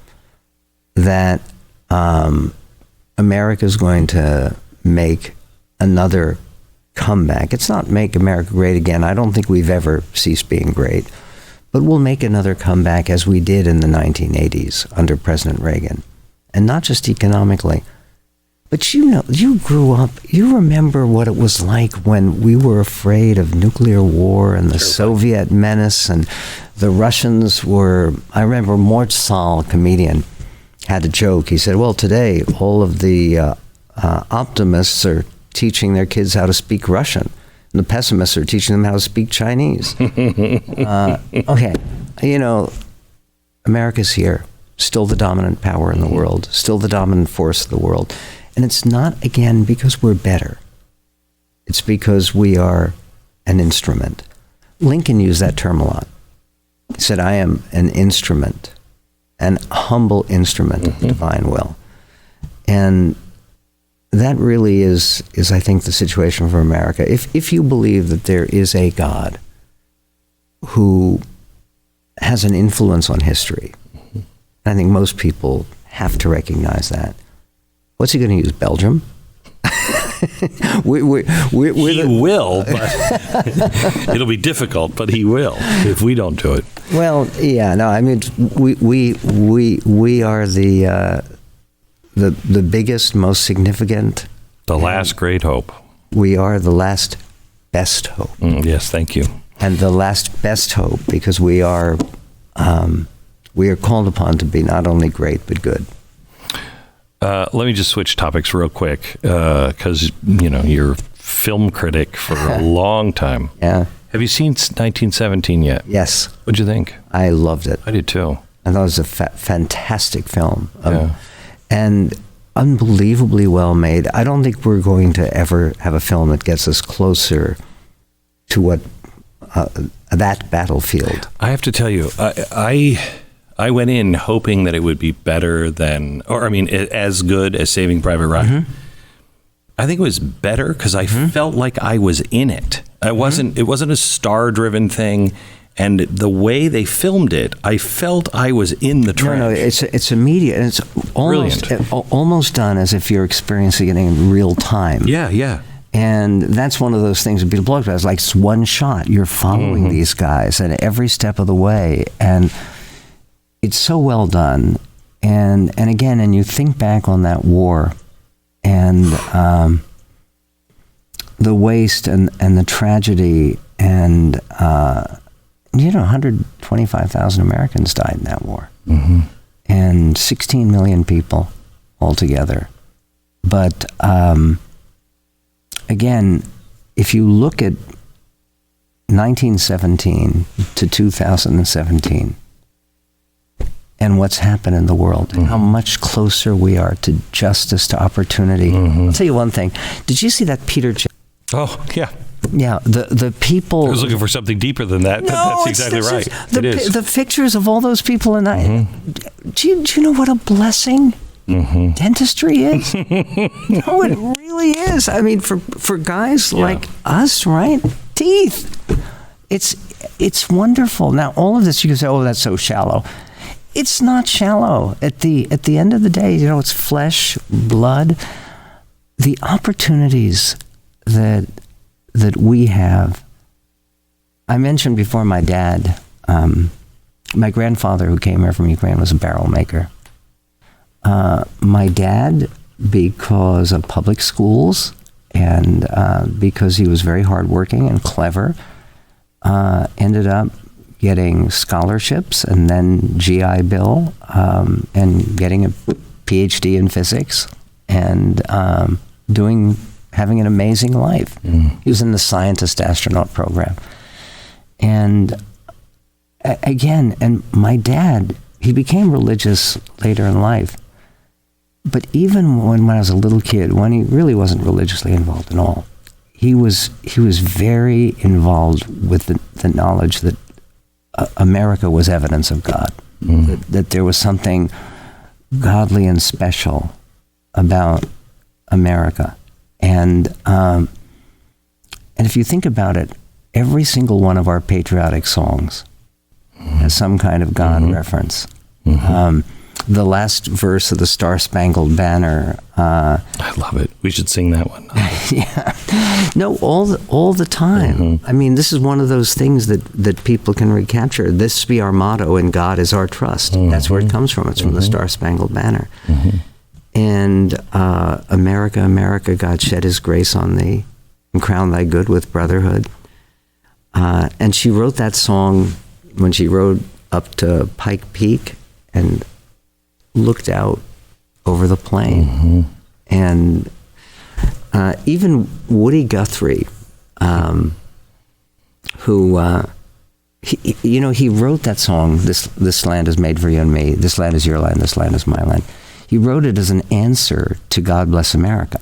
that America is going to make another comeback. It's not make America great again. I don't think we've ever ceased being great. But we'll make another comeback as we did in the 1980s under President Reagan. And not just economically. But you know, you grew up, you remember what it was like when we were afraid of nuclear war and the Soviet menace, and the Russians were, I remember Mort Sahl, a comedian, had a joke. He said, well, today all of the optimists are teaching their kids how to speak Russian. And the pessimists are teaching them how to speak Chinese. Okay, you know, America's here, still the dominant power in the world, still the dominant force of the world. And it's not, again, because we're better. It's because we are an instrument. Lincoln used that term a lot. He said, I am an instrument, an humble instrument of the divine will. And that really is, I think, the situation for America. If you believe that there is a God who has an influence on history, I think most people have to recognize that. What's he going to use, Belgium? He will, but it'll be difficult, but he will if we don't do it. Well, yeah, no, I mean, we are the biggest, most significant. The last great hope. We are the last best hope. Yes, thank you. And the last best hope, because we are called upon to be not only great, but good. Let me just switch topics real quick, because, you know, you're a film critic for a long time. Yeah. Have you seen 1917 yet? Yes. What'd you think? I loved it. I did too. I thought it was a fantastic film. And unbelievably well made. I don't think we're going to ever have a film that gets us closer to what that battlefield. I have to tell you, I went in hoping that it would be better than, or I mean, as good as Saving Private Ryan. I think it was better because I felt like I was in it. It wasn't a star-driven thing. And the way they filmed it, I felt I was in the trench. No, it's immediate, and it's almost done as if you're experiencing it in real time. Yeah. And that's one of those things that people talk about. It's like it's one shot. You're following these guys at every step of the way, and it's so well done. And again, and you think back on that war, and the waste and the tragedy, and 125,000 Americans died in that war, and 16 million people altogether. But again, if you look at 1917 to 2017 and what's happened in the world, and how much closer we are to justice, to opportunity. I'll tell you one thing. Did you see that Peter Jackson? Oh, yeah. Yeah, the people. I was looking for something deeper than that. No, that's exactly right. It is. The pictures of all those people in that. Do you know what a blessing dentistry is? No, it really is. I mean, for guys like us, right? Teeth. It's wonderful. Now, all of this, you can say, oh, that's so shallow. It's not shallow. At the end of the day, you know, it's flesh, blood. The opportunities that we have. I mentioned before my dad, my grandfather who came here from Ukraine was a barrel maker. My dad, because of public schools and because he was very hardworking and clever, ended up getting scholarships and then GI Bill and getting a PhD in physics and doing having an amazing life. He was in the scientist astronaut program. And again, and my dad, he became religious later in life. But even when I was a little kid, when he really wasn't religiously involved at all, he was very involved with the knowledge that America was evidence of God, that there was something godly and special about America. And if you think about it, every single one of our patriotic songs has some kind of God reference. The last verse of the Star Spangled Banner. I love it. We should sing that one. Yeah. No, all the time. I mean, this is one of those things that people can recapture. This be our motto, and God is our trust. That's where it comes from. It's from the Star Spangled Banner. And America, America, God shed his grace on thee and crown thy good with brotherhood. And she wrote that song when she rode up to Pike Peak and looked out over the plain. And even Woody Guthrie, who, he wrote that song, This Land is Made for You and Me, this land is your land, this land is my land. He wrote it as an answer to God Bless America.